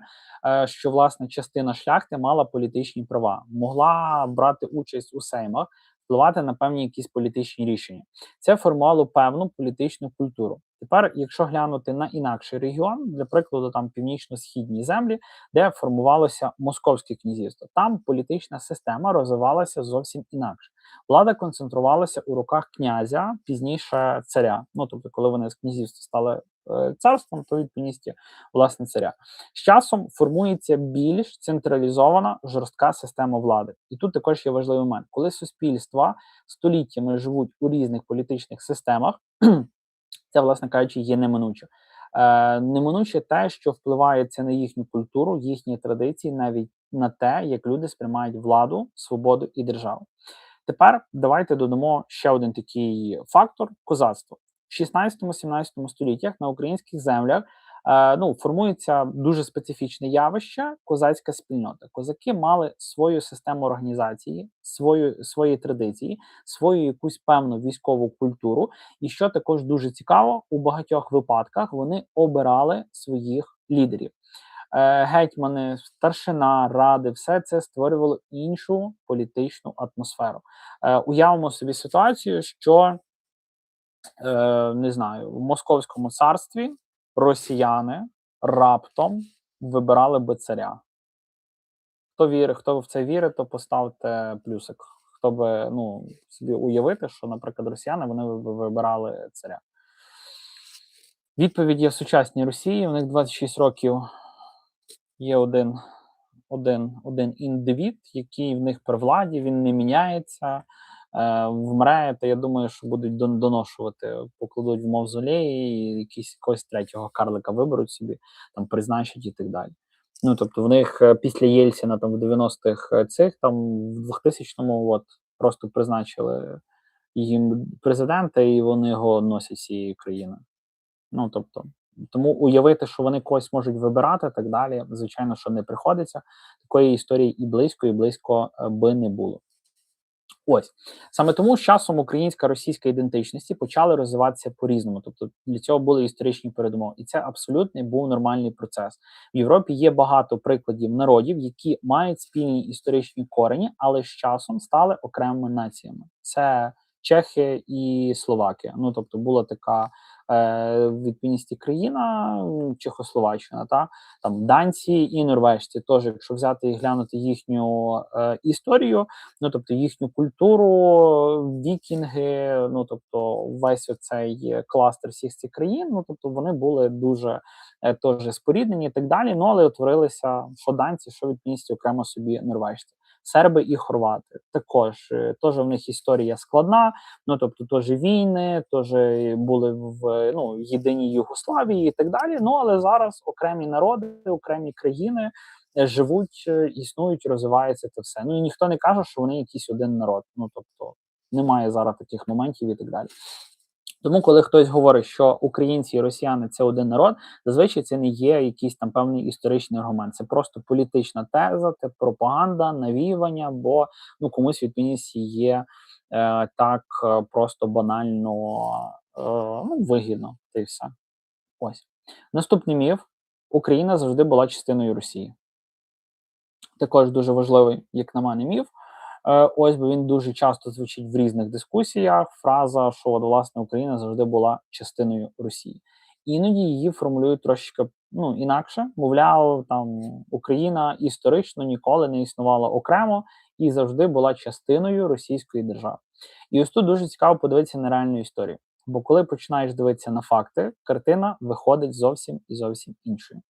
що, власне, частина шляхти мала політичні права, могла брати участь у сеймах, впливати на певні якісь політичні рішення. Це формувало певну політичну культуру. Тепер, якщо глянути на інакший регіон, для прикладу, там північно-східні землі, де формувалося Московське князівство, там політична система розвивалася зовсім інакше. Влада концентрувалася у руках князя, пізніше царя. Ну, тобто, коли вони з князівства стали царством, то відповідності, власне, царя. З часом формується більш централізована жорстка система влади. І тут також є важливий момент. Коли суспільства століттями живуть у різних політичних системах, це, власне кажучи, є неминуче. Неминуче те, що впливає це на їхню культуру, їхні традиції, навіть на те, як люди сприймають владу, свободу і державу. Тепер давайте додамо ще один такий фактор козацтво. В 16-17 століттях на українських землях ну, формується дуже специфічне явище козацька спільнота. Козаки мали свою систему організації, свої традиції, свою якусь певну військову культуру. І що також дуже цікаво, у багатьох випадках вони обирали своїх лідерів. Гетьмани, старшина, ради, все це створювало іншу політичну атмосферу. Уявимо собі ситуацію, що, не знаю, в Московському царстві росіяни раптом вибирали би царя. Хто в це вірить, то поставте плюсик. Хто би, ну, собі уявити, що, наприклад, росіяни, вони вибирали царя. Відповідь є в сучасній Росії, у них 26 років є один індивід, який в них при владі, він не міняється, вмре, та я думаю, що будуть доношувати, покладуть в мавзолеї, і якогось третього карлика виберуть собі, там призначать і так далі. Ну, тобто в них після Єльцина там в 90-х цих, там в 2000-му от просто призначили їм президента, і вони його носять цією країною. Ну, тобто, тому уявити, що вони когось можуть вибирати, так далі, звичайно, що не приходиться. Такої історії і близько би не було. Ось. Саме тому з часом українська, російська ідентичності почали розвиватися по-різному. Тобто для цього були історичні передумови. І це абсолютно був нормальний процес. В Європі є багато прикладів народів, які мають спільні історичні корені, але з часом стали окремими націями. Це Чехи і Словакія. Ну, тобто була така відповідності країна, Чехословаччина, там данці і норвежці. Тож, якщо взяти і глянути їхню історію, ну тобто їхню культуру, вікінги, ну тобто весь оцей кластер всіх цих країн, ну тобто вони були дуже теж споріднені і так далі. Ну але утворилися що данці, що відповідності окремо собі норвежці. Серби і хорвати. Також теж в них історія складна, ну тобто теж війни, теж були в єдиній Югославії і так далі. Ну але зараз окремі народи, окремі країни живуть, існують, розвиваються це все. Ну і ніхто не каже, що вони якийсь один народ. Ну тобто немає зараз таких моментів і так далі. Тому, коли хтось говорить, що українці і росіяни це один народ, зазвичай це не є якийсь там певний історичний аргумент. Це просто політична теза, це пропаганда, навіювання, бо комусь відповідність є так просто банально вигідно. Та й все. Ось. Наступний міф: Україна завжди була частиною Росії. Також дуже важливий, як на мене, міф. Ось, бо він дуже часто звучить в різних дискусіях. Фраза, що власне Україна завжди була частиною Росії. Іноді її формулюють трошечки інакше. Мовляв, там Україна історично ніколи не існувала окремо і завжди була частиною Російської держави. І ось тут дуже цікаво подивитися на реальну історію. Бо коли починаєш дивитися на факти, картина виходить зовсім і зовсім іншою.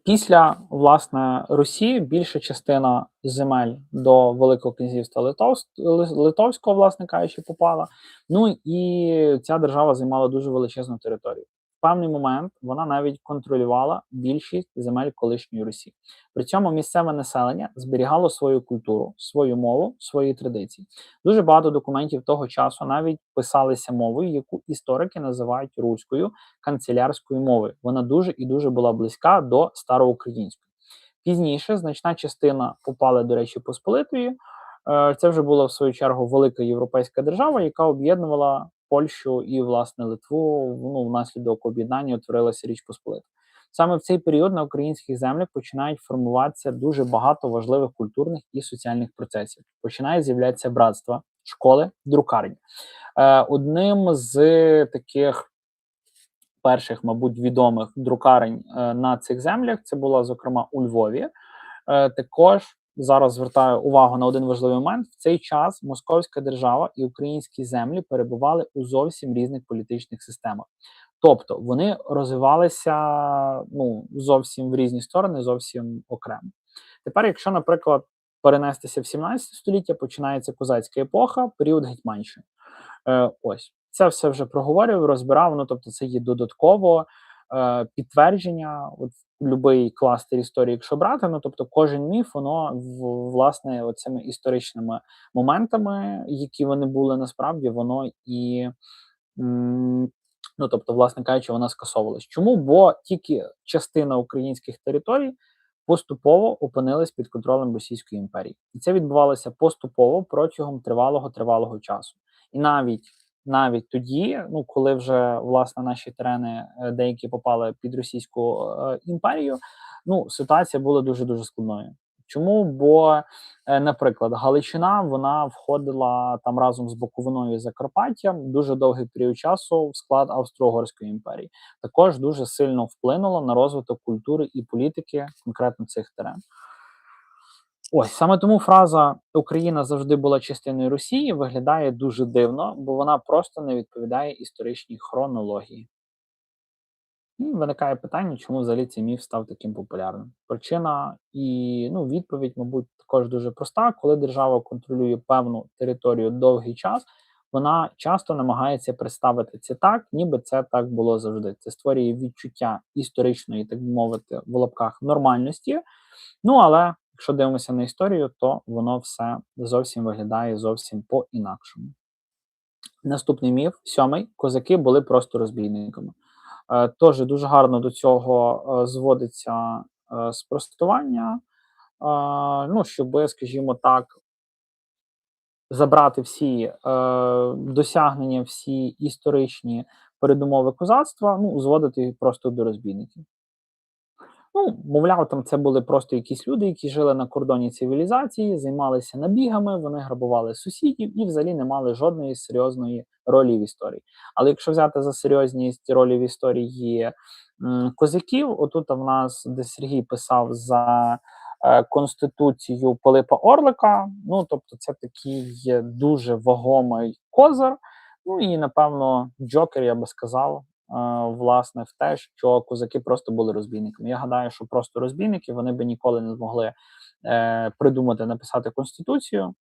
Після, власне, Росії більша частина земель до Великого князівства Литовського, власне кажучи, попала. Ну і ця держава займала дуже величезну територію. В певний момент вона навіть контролювала більшість земель колишньої Росії. При цьому місцеве населення зберігало свою культуру, свою мову, свої традиції. Дуже багато документів того часу навіть писалися мовою, яку історики називають руською, канцелярською мовою. Вона дуже і дуже була близька до староукраїнської. Пізніше значна частина попала до Речі Посполитої. Це вже була, в свою чергу, велика європейська держава, яка об'єднувала Польщу і, власне, Литву. Внаслідок об'єднання утворилася Річ Посполита. Саме в цей період на українських землях починають формуватися дуже багато важливих культурних і соціальних процесів. Починає з'являтися братства, школи, друкарні. Одним з таких перших, мабуть, відомих друкарень на цих землях це була, зокрема, у Львові. Також зараз звертаю увагу на один важливий момент. В цей час Московська держава і українські землі перебували у зовсім різних політичних системах. Тобто вони розвивалися зовсім в різні сторони, зовсім окремо. Тепер, якщо, наприклад, перенестися в 17 століття, починається козацька епоха, період Гетьманщини. Ось. Це все вже проговорив, розбирав, тобто це є додатково підтвердження, от будь-який кластер історії, якщо брати, тобто кожен міф, воно, власне, оцими історичними моментами, які вони були насправді, воно і, тобто, власне кажучи, вона скасовувалась. Чому? Бо тільки частина українських територій поступово опинилась під контролем Російської імперії. І це відбувалося поступово протягом тривалого часу. І навіть тоді, коли вже, власне, наші терени деякі попали під Російську імперію, ситуація була дуже-дуже складною. Чому? Бо, наприклад, Галичина, вона входила там разом з Буковиною і Закарпаттям дуже довгий період часу в склад Австро-Угорської імперії. Також дуже сильно вплинуло на розвиток культури і політики конкретно цих терен. Ось, саме тому фраза «Україна завжди була частиною Росії» виглядає дуже дивно, бо вона просто не відповідає історичній хронології. І виникає питання, чому взагалі цей міф став таким популярним. Причина і відповідь, мабуть, також дуже проста. Коли держава контролює певну територію довгий час, вона часто намагається представити це так, ніби це так було завжди. Це створює відчуття історичної, так би мовити, в лапках нормальності. Але якщо дивимося на історію, то воно все зовсім виглядає зовсім по-інакшому. Наступний міф, 7. Козаки були просто розбійниками. Тож дуже гарно до цього зводиться спростування, щоб, скажімо так, забрати всі досягнення, всі історичні передумови козацтва, зводити їх просто до розбійників. Мовляв, там це були просто якісь люди, які жили на кордоні цивілізації, займалися набігами, вони грабували сусідів і взагалі не мали жодної серйозної ролі в історії. Але якщо взяти за серйозність ролі в історії козаків, отут в нас, де Сергій писав за Конституцію Пилипа Орлика, тобто це такий дуже вагомий козир, і, напевно, Джокер, я би сказав, власне, в те, що козаки просто були розбійниками. Я гадаю, що просто розбійники, вони би ніколи не змогли придумати, написати конституцію,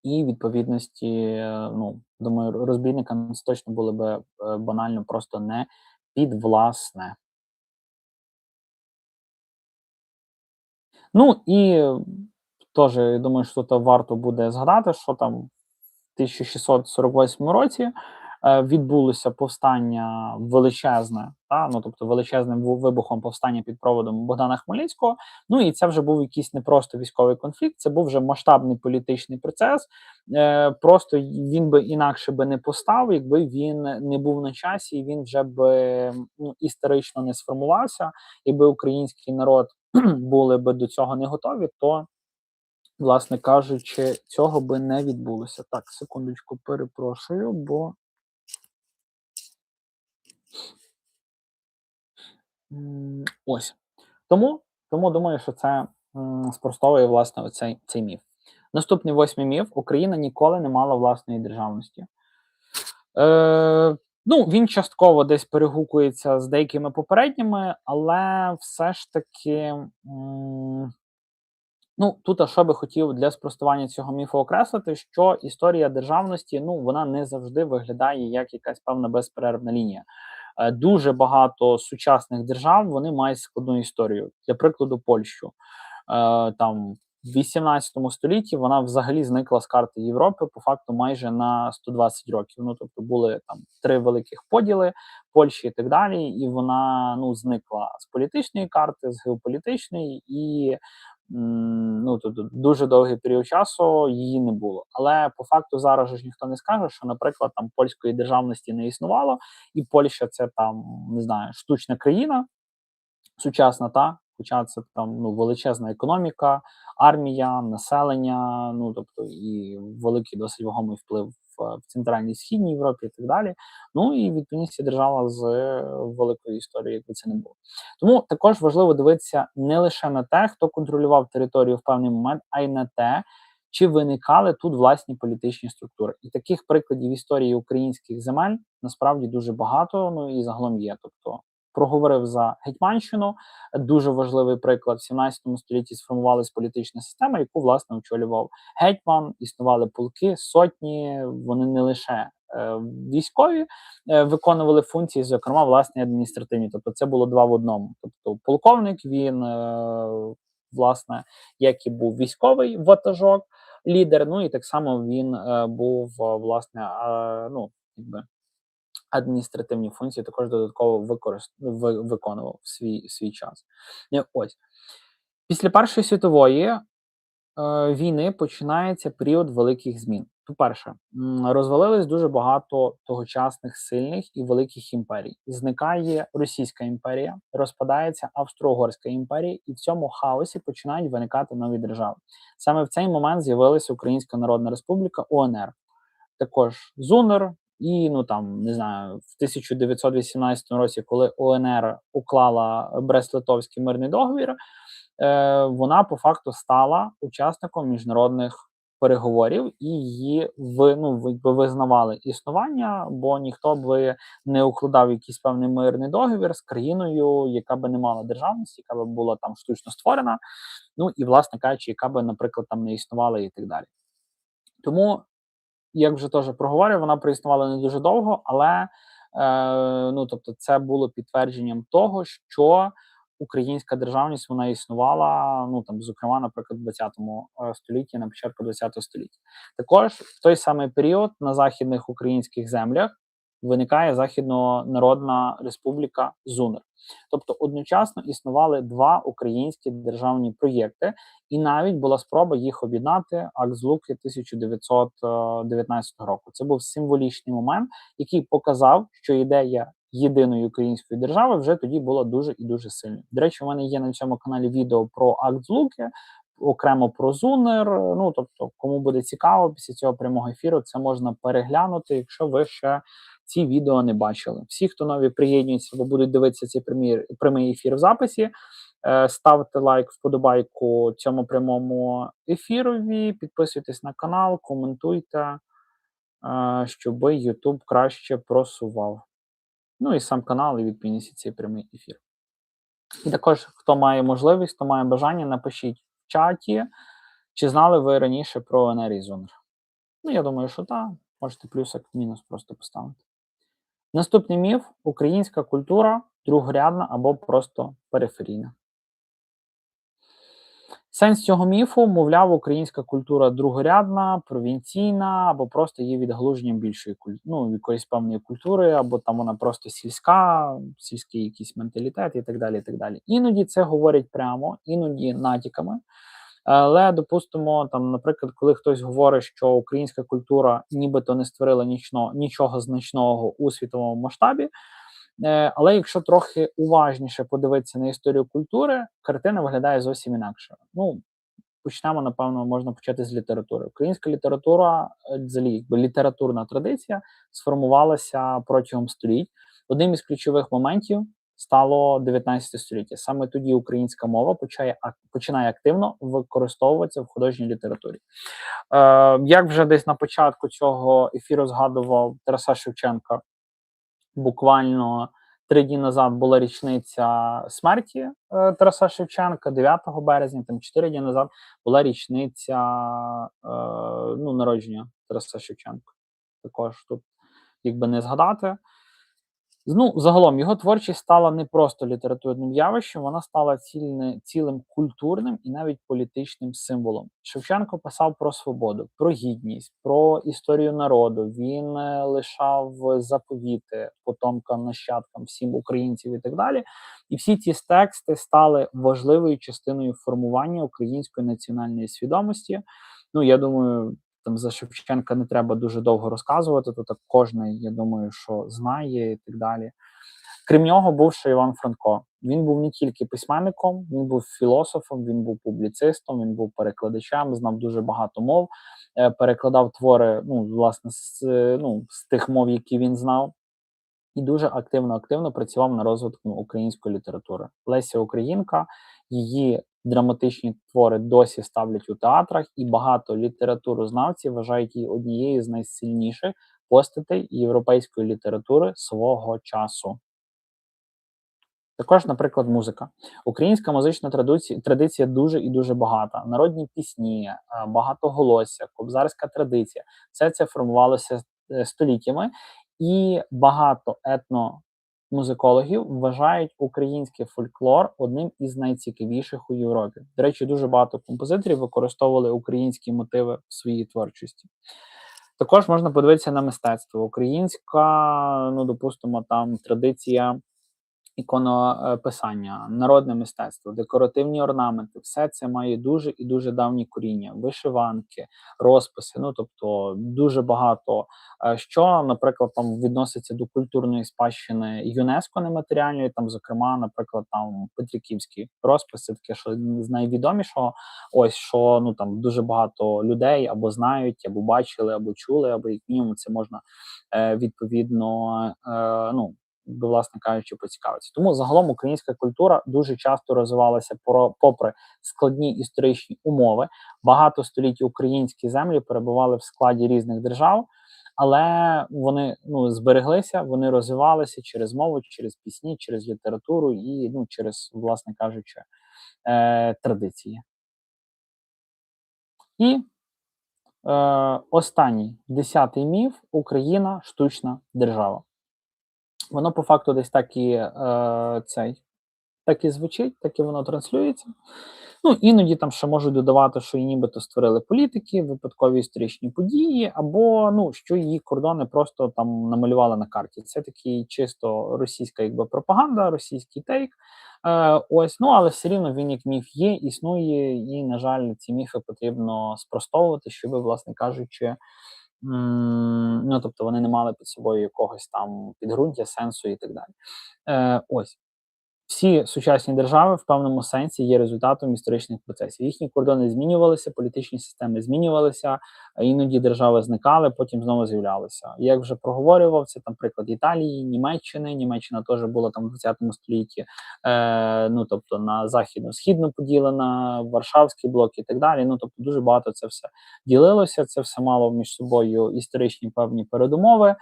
і відповідності, ну, думаю, розбійникам це точно було би банально просто не підвласне. Ну і теж, я думаю, що тут варто буде згадати, що там в 1648 році відбулося повстання величезне, ну тобто величезним вибухом повстання під проводом Богдана Хмельницького. Ну і це вже був якийсь не просто військовий конфлікт, це був вже масштабний політичний процес. Просто він би інакше би не постав, якби він не був на часі, і він вже би історично не сформувався, якби український народ були би до цього не готові, то, власне кажучи, цього би не відбулося. Так, секундочку, перепрошую, бо ось. Тому думаю, що це спростовує, власне, цей міф. Наступний 8-й міф: Україна ніколи не мала власної державності. Ну, він частково десь перегукується з деякими попередніми, але все ж таки, ну, тут, що би хотів для спростування цього міфу окреслити, що історія державності, ну, вона не завжди виглядає як якась певна безперервна лінія. Дуже багато сучасних держав, вони мають складну історію. Для прикладу, Польщу. Там в 18 столітті вона взагалі зникла з карти Європи по факту майже на 120 років. Ну, тобто були там 3 великих поділи Польщі і так далі, і вона, ну, зникла з політичної карти, з геополітичної, і ну, тобто дуже довгий період часу її не було. Але по факту зараз ж ніхто не скаже, що, наприклад, там польської державності не існувало, і Польща це там, не знаю, штучна країна, сучасна, хоча це там, ну, величезна економіка, армія, населення, ну, тобто і великий досить вагомий вплив в центральній східній Європі і так далі. Ну і відповідність держава з великою історією, якби це не було. Тому також важливо дивитися не лише на те, хто контролював територію в певний момент, а й на те, чи виникали тут власні політичні структури. І таких прикладів історії українських земель насправді дуже багато, ну і загалом є. Тобто проговорив за Гетьманщину. Дуже важливий приклад. В 17 столітті сформувалась політична система, яку, власне, очолював гетьман. Існували полки, сотні. Вони не лише військові виконували функції, зокрема, власне, адміністративні. Тобто це було 2 в 1. Тобто полковник, він, власне, як і був військовий ватажок, лідер, ну і так само він був, власне, ну, якби адміністративні функції також додатково виконував свій час. Ось. Після Першої світової війни починається період великих змін. По-перше, розвалилось дуже багато тогочасних сильних і великих імперій. Зникає Російська імперія, розпадається Австро-Угорська імперія, і в цьому хаосі починають виникати нові держави. Саме в цей момент з'явилася Українська Народна Республіка, УНР. Також ЗУНР, і, ну, там, не знаю, в 1918 році, коли УНР уклала Брест-Литовський мирний договір, вона по факту стала учасником міжнародних переговорів, і її визнавали існування, бо ніхто би не укладав якийсь певний мирний договір з країною, яка би не мала державності, яка би була там штучно створена, ну і, власне кажучи, яка би, наприклад, там не існувала і так далі. Тому, як вже теж проговорив, вона проіснувала не дуже довго, але ну, тобто, це було підтвердженням того, що українська державність, вона існувала, ну, там, зокрема, наприклад, в 20 столітті, на початку 20 століття. Також в той самий період на західних українських землях виникає Західно-Народна Республіка ЗУНР. Тобто одночасно існували 2 українські державні проєкти, і навіть була спроба їх об'єднати, акт Злуки 1919 року. Це був символічний момент, який показав, що ідея єдиної української держави вже тоді була дуже і дуже сильною. До речі, у мене є на цьому каналі відео про акт Злуки, окремо про ЗУНР. Ну, тобто, кому буде цікаво після цього прямого ефіру, це можна переглянути, якщо ви ще ці відео не бачили. Всі, хто нові приєднуються або будуть дивитися цей прямий ефір в записі, ставте лайк, вподобайку цьому прямому ефірові, підписуйтесь на канал, коментуйте, щоб YouTube краще просував. Ну і сам канал, і відповідність цей прямий ефір. І також, хто має можливість, хто має бажання, напишіть в чаті, чи знали ви раніше про Енері Зонер. Ну, я думаю, що так. Можете плюсик, мінус просто поставити. Наступний міф: українська культура другорядна або просто периферійна. Сенс цього міфу, мовляв, українська культура другорядна, провінційна, або просто є відгалуженням більшої якоїсь певної культури, або там вона просто сільська, сільський якийсь менталітет і так далі. І так далі. Іноді це говорять прямо, іноді натяками. Але, допустимо, там, наприклад, коли хтось говорить, що українська культура нібито не створила нічого значного у світовому масштабі, але якщо трохи уважніше подивитися на історію культури, картина виглядає зовсім інакше. Ну, почнемо, напевно, можна почати з літератури. Українська література, взагалі, якби літературна традиція сформувалася протягом століть. Одним із ключових моментів стало 19 століття. Саме тоді українська мова починає активно використовуватися в художній літературі. Як вже десь на початку цього ефіру згадував Тараса Шевченка, буквально 3 дні назад була річниця смерті Тараса Шевченка, 9 березня, там 4 дні назад була річниця народження Тараса Шевченка. Також тут, якби не згадати. Ну, загалом, його творчість стала не просто літературним явищем, вона стала цілим культурним і навіть політичним символом. Шевченко писав про свободу, про гідність, про історію народу. Він лишав заповіти потомкам, нащадкам, всім українців і так далі. І всі ці тексти стали важливою частиною формування української національної свідомості. Ну, я думаю, там за Шевченка не треба дуже довго розказувати, то так кожний, я думаю, що знає і так далі. Крім нього, був ще Іван Франко. Він був не тільки письменником, він був філософом, він був публіцистом, він був перекладачем, знав дуже багато мов, перекладав твори, власне, з тих мов, які він знав. І дуже активно працював на розвитку української літератури. Леся Українка, її драматичні твори досі ставлять у театрах, і багато літературознавців вважають її однією з найсильніших постатей європейської літератури свого часу. Також, наприклад, музика. Українська музична традиція дуже і дуже багата. Народні пісні, багатоголосся, кобзарська традиція. Все це формувалося століттями. І багато етномузикологів вважають український фольклор одним із найцікавіших у Європі. До речі, дуже багато композиторів використовували українські мотиви в своїй творчості. Також можна подивитися на мистецтво. Українська, допустимо, там традиція іконописання, народне мистецтво, декоративні орнаменти, все це має дуже і дуже давні коріння, вишиванки, розписи, тобто дуже багато, що, наприклад, там відноситься до культурної спадщини ЮНЕСКО нематеріальної, там, зокрема, наприклад, там Петриківський розпис, це таке, що з найвідомішого, що, там дуже багато людей або знають, або бачили, або чули, або як мінімум це можна відповідно, власне кажучи, поцікавитися. Тому загалом українська культура дуже часто розвивалася попри складні історичні умови. Багато століть українські землі перебували в складі різних держав, але вони збереглися, вони розвивалися через мову, через пісні, через літературу і через, власне кажучи, традиції. І останній, 10-й міф: Україна – штучна держава. Воно по факту десь так і звучить, так і воно транслюється. Іноді там ще можуть додавати, що її нібито створили політики, випадкові історичні події, або що її кордони просто там намалювали на карті. Це такий чисто російська пропаганда, російський тейк. Але все рівно він як міф є, існує, і, на жаль, ці міфи потрібно спростовувати, щоб, власне кажучи, тобто вони не мали під собою якогось там підґрунтя, сенсу і так далі. Всі сучасні держави в певному сенсі є результатом історичних процесів. Їхні кордони змінювалися, політичні системи змінювалися, іноді держави зникали, потім знову з'являлися. Як вже проговорював, це там приклад Італії, Німеччини. Німеччина теж була там в 20 столітті, тобто на західно-східно поділена, Варшавський блок і так далі. Тобто дуже багато це все ділилося, це все мало між собою історичні певні передумови.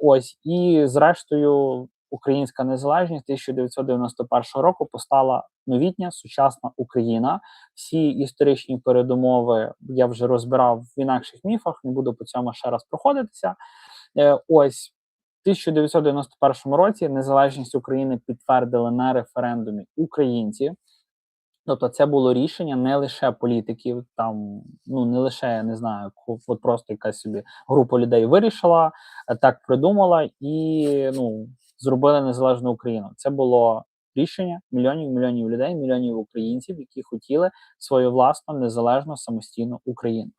Ось, і зрештою українська незалежність 1991 року постала новітня сучасна Україна. Всі історичні передумови я вже розбирав в інакших міфах, не буду по цьому ще раз проходитися. Ось, в 1991 році незалежність України підтвердили на референдумі українці. Тобто це було рішення не лише політиків, там, ну, не лише, я не знаю, от просто якась собі група людей вирішила, так придумала і, ну, зробили незалежну Україну. Це було рішення мільйонів людей, мільйонів українців, які хотіли свою власну незалежну самостійну Україну.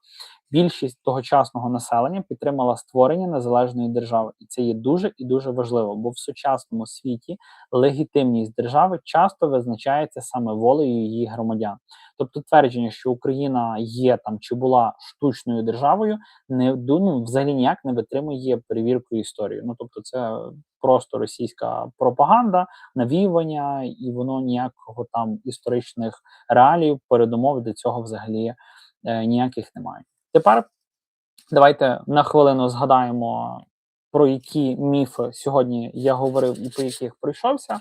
Більшість тогочасного населення підтримала створення незалежної держави, і це є дуже і дуже важливо, бо в сучасному світі легітимність держави часто визначається саме волею її громадян. Тобто твердження, що Україна є там чи була штучною державою, ну, взагалі ніяк не витримує перевіркою історії. Ну тобто, це просто російська пропаганда, навіювання, і воно ніякого там історичних реалій, передумов до цього взагалі ніяких немає. Тепер давайте на хвилину згадаємо, про які міфи сьогодні я говорив і по яких пройшовся.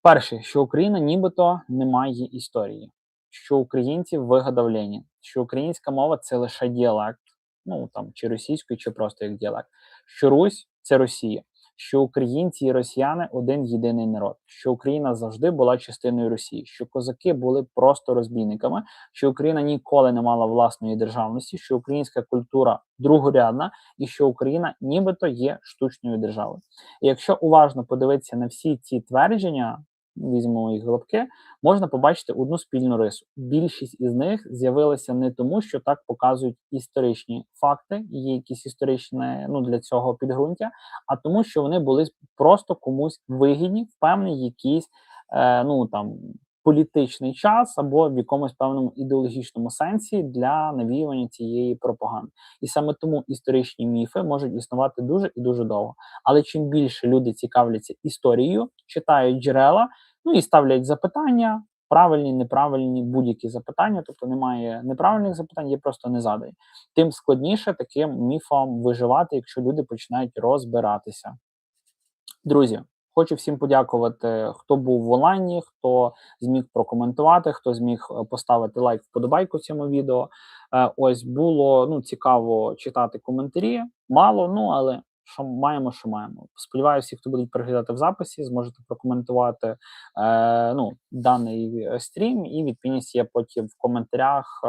Перше, що Україна нібито не має історії, що українців вигадав Ленін, що українська мова це лише діалект, ну там чи російською, чи просто як діалект, що Русь це Росія, що українці і росіяни один єдиний народ, що Україна завжди була частиною Росії, що козаки були просто розбійниками, що Україна ніколи не мала власної державності, що українська культура другорядна і що Україна нібито є штучною державою. І якщо уважно подивитися на всі ці твердження, візьмемо їх глибки, можна побачити одну спільну рису. Більшість із них з'явилася не тому, що так показують історичні факти, є якісь історичне, ну, для цього підґрунтя, а тому, що вони були просто комусь вигідні в певний якийсь, ну там, політичний час або в якомусь певному ідеологічному сенсі для навіювання цієї пропаганди. І саме тому історичні міфи можуть існувати дуже і дуже довго. Але чим більше люди цікавляться історією, читають джерела, ну і ставлять запитання, правильні, неправильні, будь-які запитання, тобто немає неправильних запитань, є просто не задані. Тим складніше таким міфам виживати, якщо люди починають розбиратися. Друзі, хочу всім подякувати, хто був в онлайні, хто зміг прокоментувати, хто зміг поставити лайк, вподобайку цьому відео. Ось було, ну, цікаво читати коментарі. Мало, ну, але що маємо, що маємо. Сподіваюся, всі, хто будуть переглядати в записі, зможете прокоментувати ну, даний стрім, і відповідність я потім в коментарях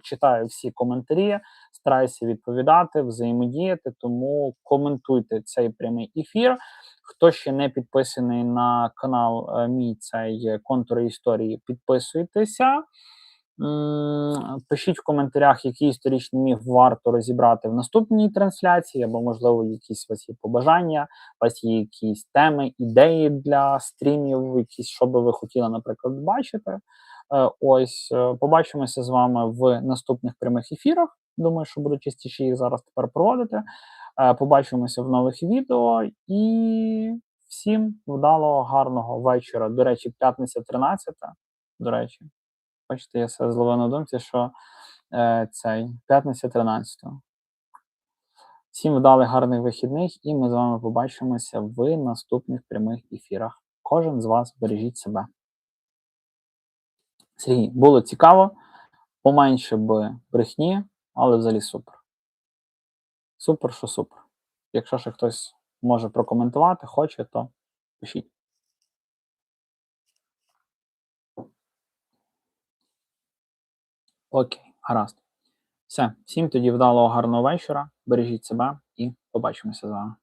читаю всі коментарі, стараюся відповідати, взаємодіяти, тому коментуйте цей прямий ефір. Хто ще не підписаний на канал мій цей контур історії, підписуйтеся. Пишіть в коментарях, який історичний міф варто розібрати в наступній трансляції, або, можливо, якісь у вас є побажання, у вас є якісь теми, ідеї для стрімів, якісь, що би ви хотіли, наприклад, бачити. Ось, побачимося з вами в наступних прямих ефірах. Думаю, що буду частіше їх зараз тепер проводити. Побачимося в нових відео і всім вдалого, гарного вечора. До речі, п'ятниця 13. До речі, бачите, я все зловив на думці, що цей п'ятниця 13. Всім вдалих, гарних вихідних, і ми з вами побачимося в наступних прямих ефірах. Кожен з вас бережіть себе. Сергій, було цікаво, поменше би брехні, але взагалі супер. Супер, що супер. Якщо ще хтось може прокоментувати, хоче, то пишіть. Окей, гаразд. Все, всім тоді вдалого, гарного вечора, бережіть себе і побачимося з вами.